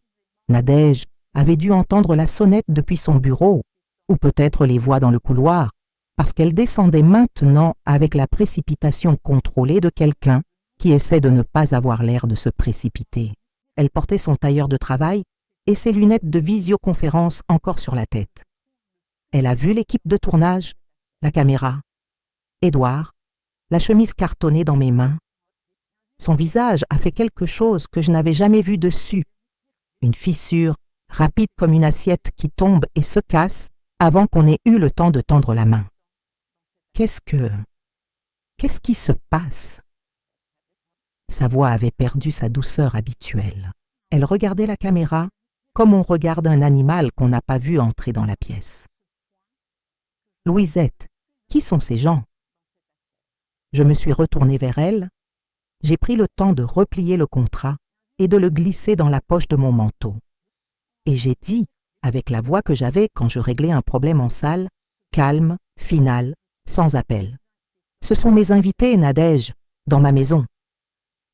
Nadège avait dû entendre la sonnette depuis son bureau, ou peut-être les voix dans le couloir, parce qu'elle descendait maintenant avec la précipitation contrôlée de quelqu'un qui essaie de ne pas avoir l'air de se précipiter. Elle portait son tailleur de travail et ses lunettes de visioconférence encore sur la tête. Elle a vu l'équipe de tournage, la caméra, Édouard, la chemise cartonnée dans mes mains. Son visage a fait quelque chose que je n'avais jamais vu dessus. Une fissure, rapide comme une assiette qui tombe et se casse avant qu'on ait eu le temps de tendre la main. Qu'est-ce qui se passe? Sa voix avait perdu sa douceur habituelle. Elle regardait la caméra comme on regarde un animal qu'on n'a pas vu entrer dans la pièce. « Louisette, qui sont ces gens ?» Je me suis retournée vers elle, j'ai pris le temps de replier le contrat et de le glisser dans la poche de mon manteau. Et j'ai dit, avec la voix que j'avais quand je réglais un problème en salle, calme, finale, sans appel. « Ce sont mes invités, Nadège, dans ma maison. »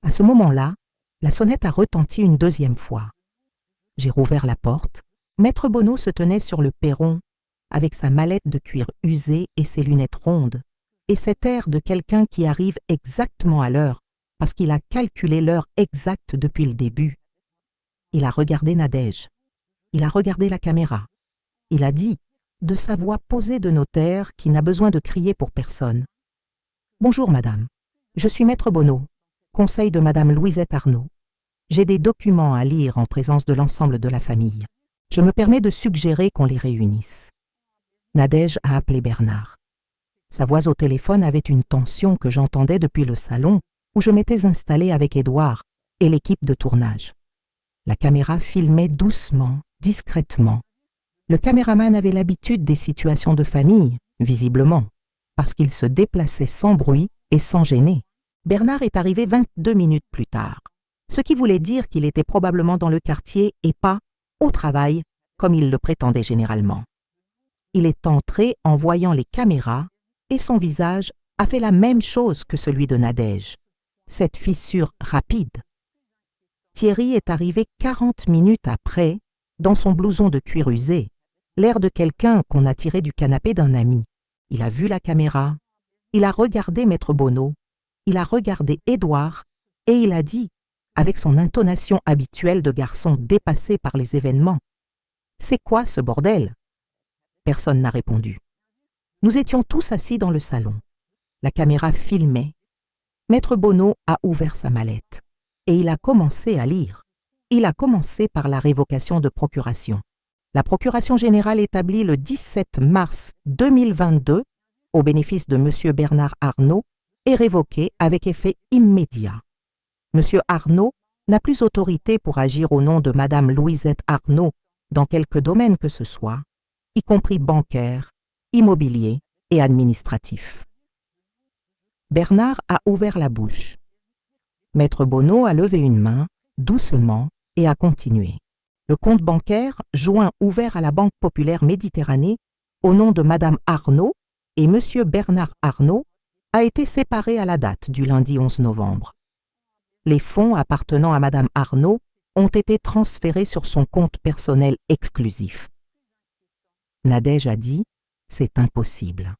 À ce moment-là, la sonnette a retenti une 2e fois. J'ai rouvert la porte. Maître Bonneau se tenait sur le perron, avec sa mallette de cuir usée et ses lunettes rondes, et cet air de quelqu'un qui arrive exactement à l'heure, parce qu'il a calculé l'heure exacte depuis le début. Il a regardé Nadège. Il a regardé la caméra. Il a dit, de sa voix posée de notaire qui n'a besoin de crier pour personne. « Bonjour, madame. Je suis Maître Bonneau, conseil de madame Louisette Arnaud. J'ai des documents à lire en présence de l'ensemble de la famille. Je me permets de suggérer qu'on les réunisse. » Nadège a appelé Bernard. Sa voix au téléphone avait une tension que j'entendais depuis le salon où je m'étais installée avec Édouard et l'équipe de tournage. La caméra filmait doucement, discrètement. Le caméraman avait l'habitude des situations de famille, visiblement, parce qu'il se déplaçait sans bruit et sans gêner. Bernard est arrivé 22 minutes plus tard, ce qui voulait dire qu'il était probablement dans le quartier et pas au travail, comme il le prétendait généralement. Il est entré en voyant les caméras et son visage a fait la même chose que celui de Nadège, cette fissure rapide. Thierry est arrivé 40 minutes après, dans son blouson de cuir usé, l'air de quelqu'un qu'on a tiré du canapé d'un ami. Il a vu la caméra, il a regardé Maître Bonneau, il a regardé Édouard et il a dit, avec son intonation habituelle de garçon dépassé par les événements, « C'est quoi ce bordel ?» Personne n'a répondu. Nous étions tous assis dans le salon. La caméra filmait. Maître Bonneau a ouvert sa mallette et il a commencé à lire. Il a commencé par la révocation de procuration. La procuration générale établie le 17 mars 2022 au bénéfice de M. Bernard Arnault est révoquée avec effet immédiat. M. Arnault n'a plus autorité pour agir au nom de Mme Louisette Arnault dans quelque domaine que ce soit, y compris bancaire, immobilier et administratif. Bernard a ouvert la bouche. Maître Bonneau a levé une main, doucement, et a continué. Le compte bancaire, joint ouvert à la Banque populaire Méditerranée, au nom de Mme Arnault et M. Bernard Arnault, a été séparé à la date du lundi 11 novembre. Les fonds appartenant à Mme Arnault ont été transférés sur son compte personnel exclusif. Nadège a dit « C'est impossible ».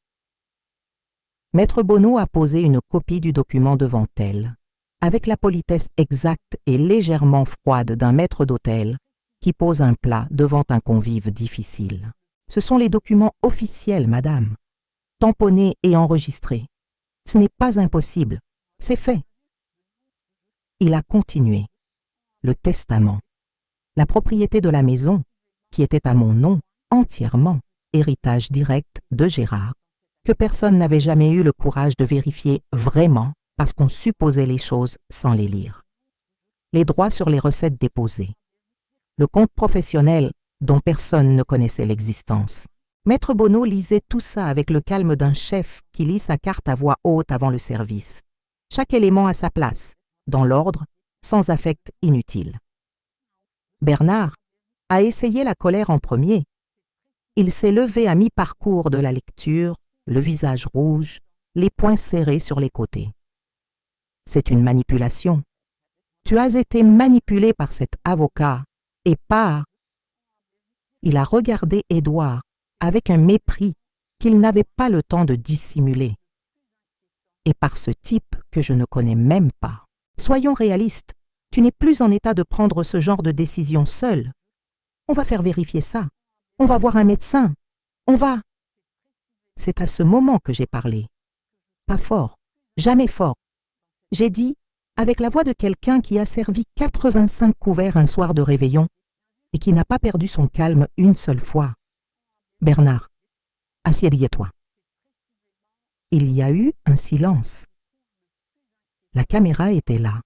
Maître Bonneau a posé une copie du document devant elle, avec la politesse exacte et légèrement froide d'un maître d'hôtel qui pose un plat devant un convive difficile. Ce sont les documents officiels, madame, tamponnés et enregistrés. Ce n'est pas impossible, c'est fait. Il a continué. Le testament, la propriété de la maison, qui était à mon nom entièrement, héritage direct de Gérard, que personne n'avait jamais eu le courage de vérifier vraiment parce qu'on supposait les choses sans les lire. Les droits sur les recettes déposées. Le compte professionnel dont personne ne connaissait l'existence. Maître Bonneau lisait tout ça avec le calme d'un chef qui lit sa carte à voix haute avant le service. Chaque élément à sa place, dans l'ordre, sans affect inutile. Bernard a essayé la colère en premier. Il s'est levé à mi-parcours de la lecture, le visage rouge, les poings serrés sur les côtés. C'est une manipulation. Tu as été manipulé par cet avocat et par... Il a regardé Édouard avec un mépris qu'il n'avait pas le temps de dissimuler. Et par ce type que je ne connais même pas. Soyons réalistes, tu n'es plus en état de prendre ce genre de décision seul. On va faire vérifier ça. On va voir un médecin. On va... C'est à ce moment que j'ai parlé. Pas fort, jamais fort. J'ai dit, avec la voix de quelqu'un qui a servi 85 couverts un soir de réveillon et qui n'a pas perdu son calme une seule fois. Bernard, assieds-toi. Il y a eu un silence. La caméra était là.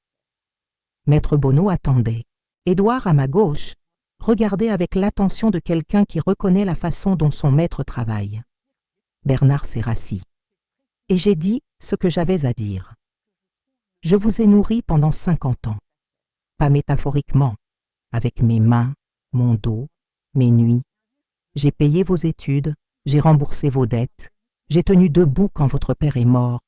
Maître Bonneau attendait. Édouard, à ma gauche, regardait avec l'attention de quelqu'un qui reconnaît la façon dont son maître travaille. Bernard s'est rassis. Et j'ai dit ce que j'avais à dire. Je vous ai nourri pendant 50 ans. Pas métaphoriquement, avec mes mains, mon dos, mes nuits. J'ai payé vos études, j'ai remboursé vos dettes, j'ai tenu debout quand votre père est mort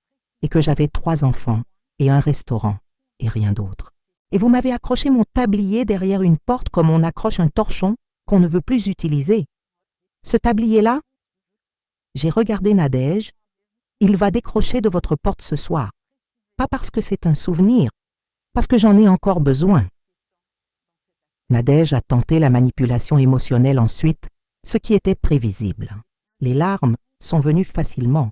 et que j'avais 3 enfants et un restaurant et rien d'autre. Et vous m'avez accroché mon tablier derrière une porte comme on accroche un torchon qu'on ne veut plus utiliser. Ce tablier-là, j'ai regardé Nadège, il va décrocher de votre porte ce soir. Pas parce que c'est un souvenir, parce que j'en ai encore besoin. Nadège a tenté la manipulation émotionnelle ensuite, ce qui était prévisible. Les larmes sont venues facilement,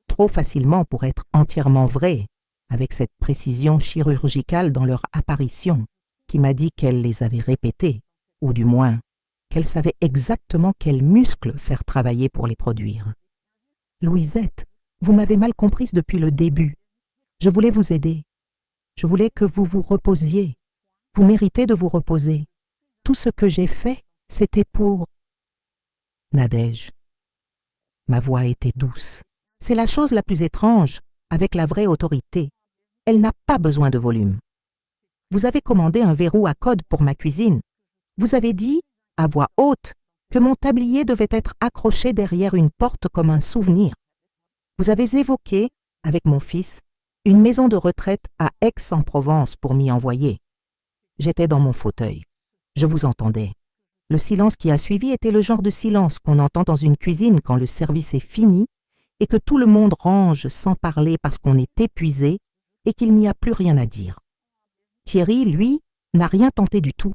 trop facilement pour être entièrement vraies, avec cette précision chirurgicale dans leur apparition, qui m'a dit qu'elle les avait répétées, ou du moins, qu'elle savait exactement quels muscles faire travailler pour les produire. Louisette, vous m'avez mal comprise depuis le début. Je voulais vous aider. Je voulais que vous vous reposiez. Vous méritez de vous reposer. Tout ce que j'ai fait, c'était pour... Nadège. Ma voix était douce. C'est la chose la plus étrange, avec la vraie autorité. Elle n'a pas besoin de volume. Vous avez commandé un verrou à code pour ma cuisine. Vous avez dit, à voix haute, que mon tablier devait être accroché derrière une porte comme un souvenir. Vous avez évoqué, avec mon fils, une maison de retraite à Aix-en-Provence pour m'y envoyer. J'étais dans mon fauteuil. Je vous entendais. Le silence qui a suivi était le genre de silence qu'on entend dans une cuisine quand le service est fini et que tout le monde range sans parler parce qu'on est épuisé et qu'il n'y a plus rien à dire. Thierry, lui, n'a rien tenté du tout.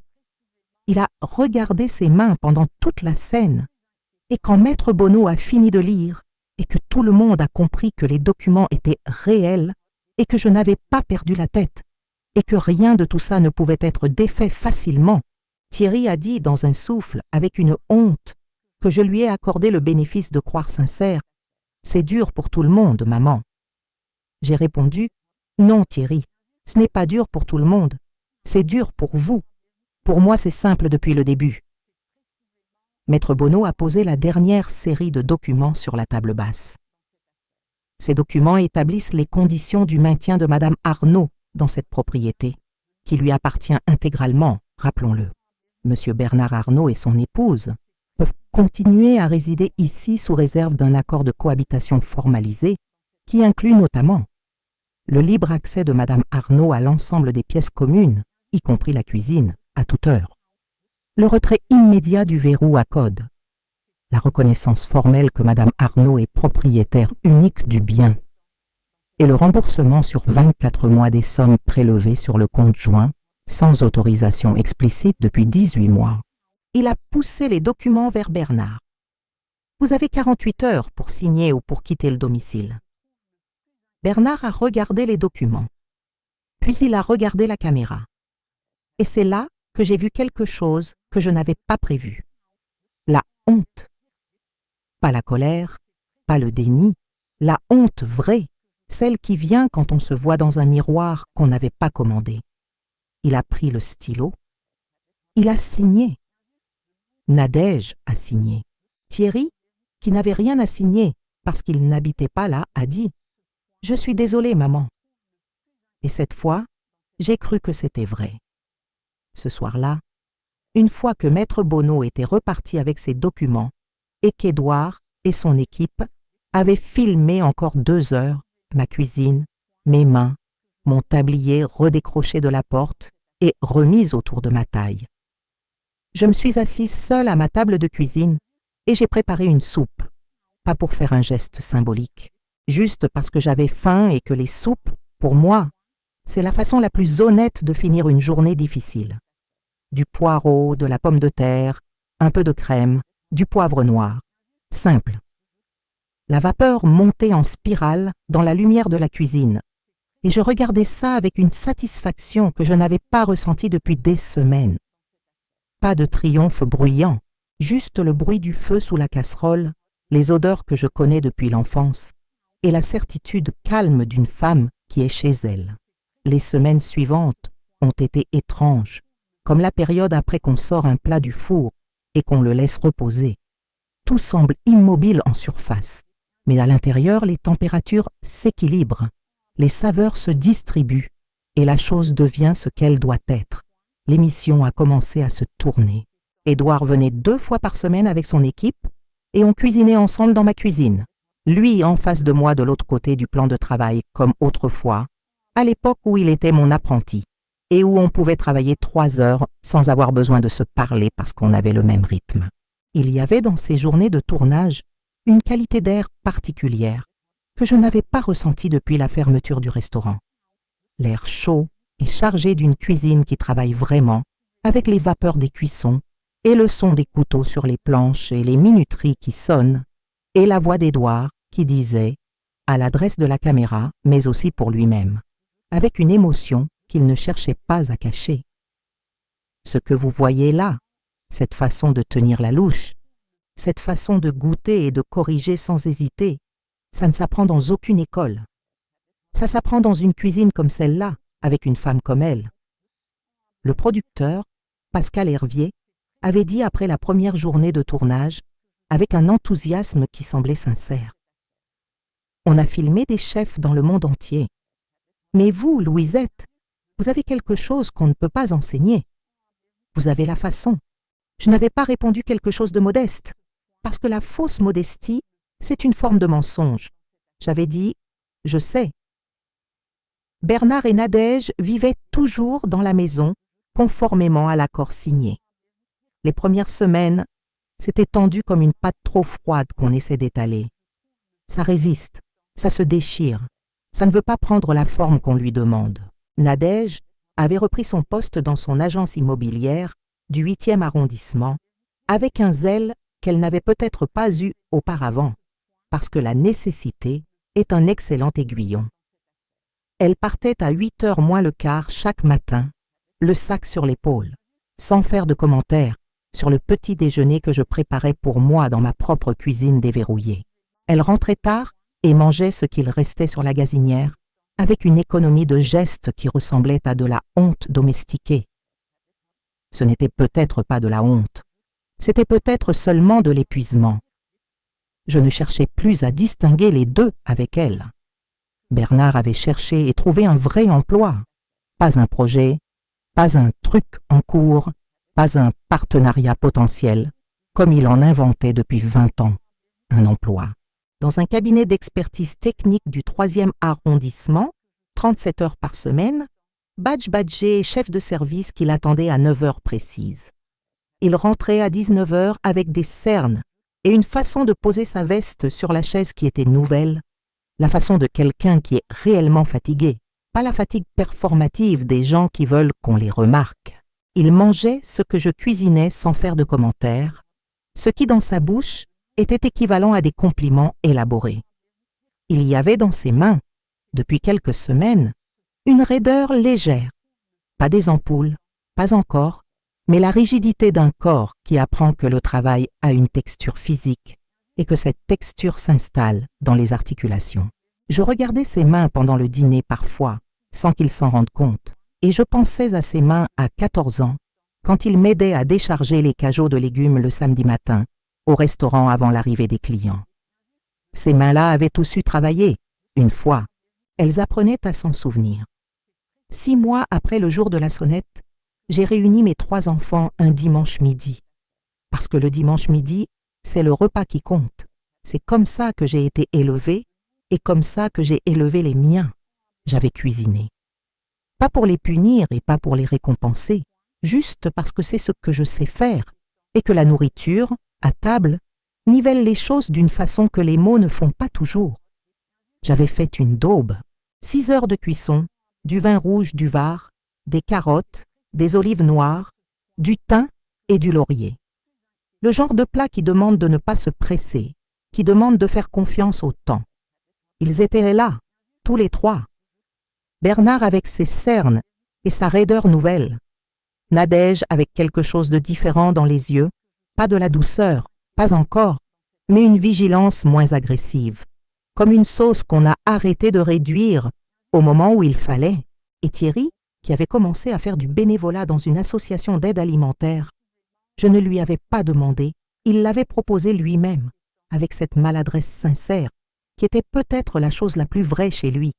Il a regardé ses mains pendant toute la scène et quand Maître Bonneau a fini de lire et que tout le monde a compris que les documents étaient réels et que je n'avais pas perdu la tête et que rien de tout ça ne pouvait être défait facilement, Thierry a dit dans un souffle, avec une honte, que je lui ai accordé le bénéfice de croire sincère. « C'est dur pour tout le monde, maman. » J'ai répondu, « Non, Thierry, ce n'est pas dur pour tout le monde. C'est dur pour vous. Pour moi, c'est simple depuis le début. » Maître Bonneau a posé la dernière série de documents sur la table basse. Ces documents établissent les conditions du maintien de Madame Arnaud dans cette propriété, qui lui appartient intégralement, rappelons-le. Monsieur Bernard Arnaud et son épouse peuvent continuer à résider ici sous réserve d'un accord de cohabitation formalisé qui inclut notamment le libre accès de Madame Arnaud à l'ensemble des pièces communes, y compris la cuisine, à toute heure, le retrait immédiat du verrou à code, la reconnaissance formelle que Madame Arnaud est propriétaire unique du bien et le remboursement sur 24 mois des sommes prélevées sur le compte joint sans autorisation explicite depuis 18 mois. Il a poussé les documents vers Bernard. Vous avez 48 heures pour signer ou pour quitter le domicile. Bernard a regardé les documents, puis il a regardé la caméra. Et c'est là que j'ai vu quelque chose que je n'avais pas prévu. La honte. Pas la colère, pas le déni, la honte vraie, celle qui vient quand on se voit dans un miroir qu'on n'avait pas commandé. Il a pris le stylo. Il a signé. Nadège a signé. Thierry, qui n'avait rien à signer parce qu'il n'habitait pas là, a dit « Je suis désolé, maman. » Et cette fois, j'ai cru que c'était vrai. Ce soir-là, une fois que Maître Bonneau était reparti avec ses documents et qu'Édouard et son équipe avaient filmé encore 2 heures ma cuisine, mes mains, mon tablier redécroché de la porte et remise autour de ma taille. Je me suis assise seule à ma table de cuisine et j'ai préparé une soupe, pas pour faire un geste symbolique, juste parce que j'avais faim et que les soupes, pour moi, c'est la façon la plus honnête de finir une journée difficile. Du poireau, de la pomme de terre, un peu de crème, du poivre noir. Simple. La vapeur montait en spirale dans la lumière de la cuisine, et je regardais ça avec une satisfaction que je n'avais pas ressentie depuis des semaines. Pas de triomphe bruyant, juste le bruit du feu sous la casserole, les odeurs que je connais depuis l'enfance, et la certitude calme d'une femme qui est chez elle. Les semaines suivantes ont été étranges, comme la période après qu'on sort un plat du four et qu'on le laisse reposer. Tout semble immobile en surface, mais à l'intérieur, les températures s'équilibrent, les saveurs se distribuent et la chose devient ce qu'elle doit être. L'émission a commencé à se tourner. Édouard venait 2 fois par semaine avec son équipe et on cuisinait ensemble dans ma cuisine. Lui en face de moi de l'autre côté du plan de travail, comme autrefois, à l'époque où il était mon apprenti et où on pouvait travailler 3 heures sans avoir besoin de se parler parce qu'on avait le même rythme. Il y avait dans ces journées de tournage une qualité d'air particulière que je n'avais pas ressentie depuis la fermeture du restaurant. L'air chaud et chargé d'une cuisine qui travaille vraiment, avec les vapeurs des cuissons et le son des couteaux sur les planches et les minuteries qui sonnent, et la voix d'Édouard qui disait, à l'adresse de la caméra, mais aussi pour lui-même, avec une émotion qu'il ne cherchait pas à cacher. Ce que vous voyez là, cette façon de tenir la louche, cette façon de goûter et de corriger sans hésiter, ça ne s'apprend dans aucune école. Ça s'apprend dans une cuisine comme celle-là, avec une femme comme elle. Le producteur, Pascal Hervier, avait dit après la première journée de tournage, avec un enthousiasme qui semblait sincère. On a filmé des chefs dans le monde entier. Mais vous, Louisette, vous avez quelque chose qu'on ne peut pas enseigner. Vous avez la façon. Je n'avais pas répondu quelque chose de modeste, parce que la fausse modestie, c'est une forme de mensonge. J'avais dit « je sais ». Bernard et Nadège vivaient toujours dans la maison, conformément à l'accord signé. Les premières semaines, c'était tendu comme une pâte trop froide qu'on essaie d'étaler. Ça résiste, ça se déchire, ça ne veut pas prendre la forme qu'on lui demande. Nadège avait repris son poste dans son agence immobilière du 8e arrondissement avec un zèle qu'elle n'avait peut-être pas eu auparavant, parce que la nécessité est un excellent aiguillon. Elle partait à 8h moins le quart chaque matin, le sac sur l'épaule, sans faire de commentaires sur le petit déjeuner que je préparais pour moi dans ma propre cuisine déverrouillée. Elle rentrait tard et mangeait ce qu'il restait sur la gazinière, avec une économie de gestes qui ressemblait à de la honte domestiquée. Ce n'était peut-être pas de la honte, c'était peut-être seulement de l'épuisement. Je ne cherchais plus à distinguer les deux avec elle. Bernard avait cherché et trouvé un vrai emploi, pas un projet, pas un truc en cours, pas un partenariat potentiel, comme il en inventait depuis 20 ans, un emploi. Dans un cabinet d'expertise technique du 3e arrondissement, 37 heures par semaine, badgé et chef de service qui l'attendait à 9 heures précises. Il rentrait à 19 heures avec des cernes et une façon de poser sa veste sur la chaise qui était nouvelle, la façon de quelqu'un qui est réellement fatigué, pas la fatigue performative des gens qui veulent qu'on les remarque. Il mangeait ce que je cuisinais sans faire de commentaires, ce qui dans sa bouche était équivalent à des compliments élaborés. Il y avait dans ses mains, depuis quelques semaines, une raideur légère, pas des ampoules, pas encore, mais la rigidité d'un corps qui apprend que le travail a une texture physique et que cette texture s'installe dans les articulations. Je regardais ses mains pendant le dîner parfois, sans qu'il s'en rende compte, et je pensais à ses mains à 14 ans, quand il m'aidait à décharger les cajots de légumes le samedi matin, au restaurant avant l'arrivée des clients. Ces mains-là avaient tous su travailler, une fois. Elles apprenaient à s'en souvenir. 6 mois après le jour de la sonnette, j'ai réuni mes 3 enfants un dimanche midi. Parce que le dimanche midi, c'est le repas qui compte. C'est comme ça que j'ai été élevée et comme ça que j'ai élevé les miens. J'avais cuisiné. Pas pour les punir et pas pour les récompenser, juste parce que c'est ce que je sais faire et que la nourriture, à table, nivelle les choses d'une façon que les mots ne font pas toujours. J'avais fait une daube, 6 heures de cuisson, du vin rouge du Var, des carottes, des olives noires, du thym et du laurier. Le genre de plat qui demande de ne pas se presser, qui demande de faire confiance au temps. Ils étaient là, tous les 3. Bernard avec ses cernes et sa raideur nouvelle. Nadège avec quelque chose de différent dans les yeux, pas de la douceur, pas encore, mais une vigilance moins agressive, comme une sauce qu'on a arrêté de réduire au moment où il fallait. Et Thierry, qui avait commencé à faire du bénévolat dans une association d'aide alimentaire, je ne lui avais pas demandé, il l'avait proposé lui-même, avec cette maladresse sincère, qui était peut-être la chose la plus vraie chez lui.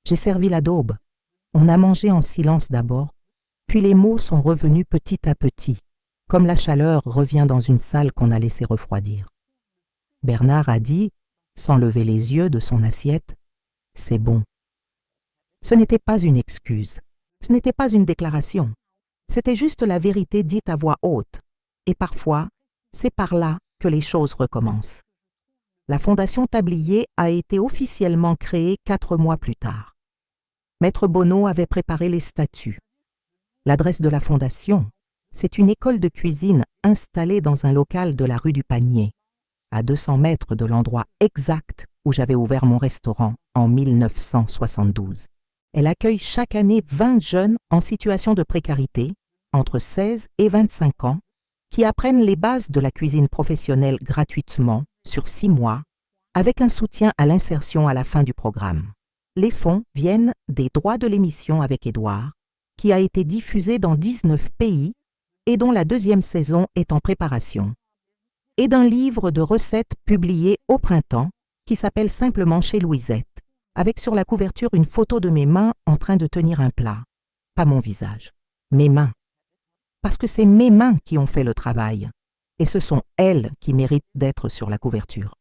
J'ai servi la daube. On a mangé en silence d'abord, puis les mots sont revenus petit à petit, comme la chaleur revient dans une salle qu'on a laissé refroidir. Bernard a dit, sans lever les yeux de son assiette, « C'est bon ». Ce n'était pas une excuse, ce n'était pas une déclaration, c'était juste la vérité dite à voix haute, et parfois, c'est par là que les choses recommencent. La Fondation Tablier a été officiellement créée 4 mois plus tard. Maître Bonneau avait préparé les statuts. L'adresse de la Fondation, c'est une école de cuisine installée dans un local de la rue du Panier, à 200 mètres de l'endroit exact où j'avais ouvert mon restaurant en 1972. Elle accueille chaque année 20 jeunes en situation de précarité, entre 16 et 25 ans, qui apprennent les bases de la cuisine professionnelle gratuitement sur 6 mois, avec un soutien à l'insertion à la fin du programme. Les fonds viennent des droits de l'émission avec Édouard, qui a été diffusée dans 19 pays et dont la 2e saison est en préparation, et d'un livre de recettes publié au printemps qui s'appelle simplement Chez Louisette, avec sur la couverture une photo de mes mains en train de tenir un plat. Pas mon visage, mes mains. Parce que c'est mes mains qui ont fait le travail, et ce sont elles qui méritent d'être sur la couverture.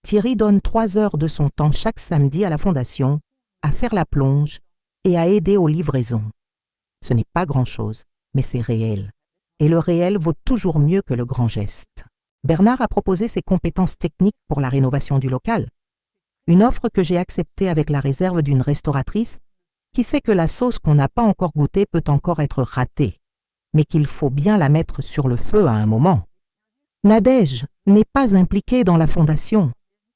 Thierry donne 3 heures de son temps chaque samedi à la Fondation, à faire la plonge et à aider aux livraisons. Ce n'est pas grand-chose, mais c'est réel. et le réel vaut toujours mieux que le grand geste. Bernard a proposé ses compétences techniques pour la rénovation du local. Une offre que j'ai acceptée avec la réserve d'une restauratrice qui sait que la sauce qu'on n'a pas encore goûtée peut encore être ratée, mais qu'il faut bien la mettre sur le feu à un moment. Nadège n'est pas impliquée dans la fondation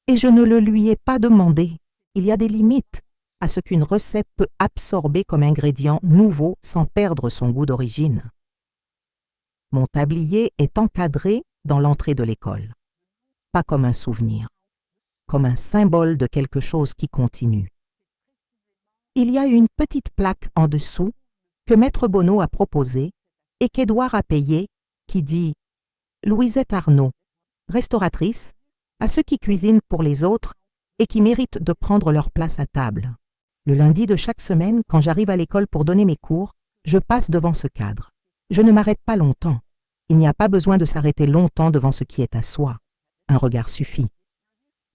et je ne le lui ai pas demandé. Il y a des limites à ce qu'une recette peut absorber comme ingrédient nouveau sans perdre son goût d'origine. Mon tablier est encadré dans l'entrée de l'école, pas comme un souvenir, comme un symbole de quelque chose qui continue. Il y a une petite plaque en dessous que Maître Bonneau a proposée et qu'Édouard a payée qui dit « Louisette Arnaud, restauratrice, à ceux qui cuisinent pour les autres et qui méritent de prendre leur place à table. » Le lundi de chaque semaine, quand j'arrive à l'école pour donner mes cours, je passe devant ce cadre. Je ne m'arrête pas longtemps. Il n'y a pas besoin de s'arrêter longtemps devant ce qui est à soi. Un regard suffit.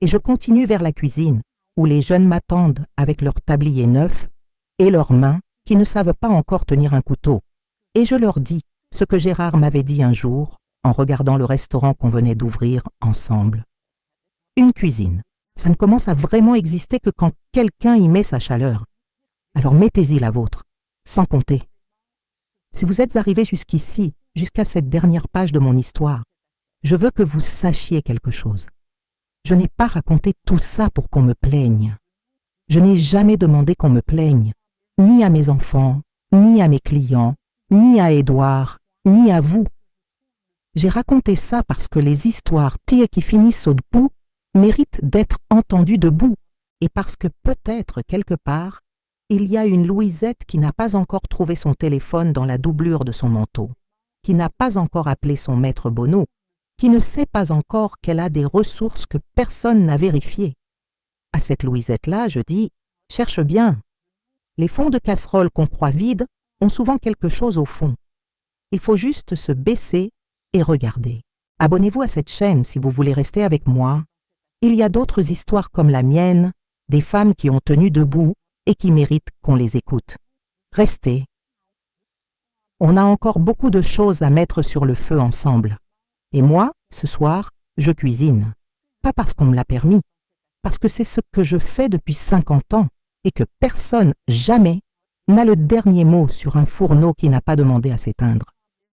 Et je continue vers la cuisine, où les jeunes m'attendent avec leur tablier neuf et leurs mains qui ne savent pas encore tenir un couteau. Et je leur dis ce que Gérard m'avait dit un jour en regardant le restaurant qu'on venait d'ouvrir ensemble. Une cuisine, ça ne commence à vraiment exister que quand quelqu'un y met sa chaleur. Alors mettez-y la vôtre, sans compter. Si vous êtes arrivé jusqu'ici, jusqu'à cette dernière page de mon histoire, je veux que vous sachiez quelque chose. Je n'ai pas raconté tout ça pour qu'on me plaigne. Je n'ai jamais demandé qu'on me plaigne, ni à mes enfants, ni à mes clients, ni à Édouard, ni à vous. J'ai raconté ça parce que les histoires qui finissent au bout méritent d'être entendues debout, et parce que peut-être quelque part, il y a une Louisette qui n'a pas encore trouvé son téléphone dans la doublure de son manteau, qui n'a pas encore appelé son maître Bonneau, qui ne sait pas encore qu'elle a des ressources que personne n'a vérifiées. À cette Louisette-là, je dis, cherche bien. Les fonds de casserole qu'on croit vides ont souvent quelque chose au fond. Il faut juste se baisser et regarder. Abonnez-vous à cette chaîne si vous voulez rester avec moi. Il y a d'autres histoires comme la mienne, des femmes qui ont tenu debout et qui méritent qu'on les écoute. Restez. On a encore beaucoup de choses à mettre sur le feu ensemble. Et moi, ce soir, je cuisine. Pas parce qu'on me l'a permis, parce que c'est ce que je fais depuis 50 ans et que personne, jamais, n'a le dernier mot sur un fourneau qui n'a pas demandé à s'éteindre.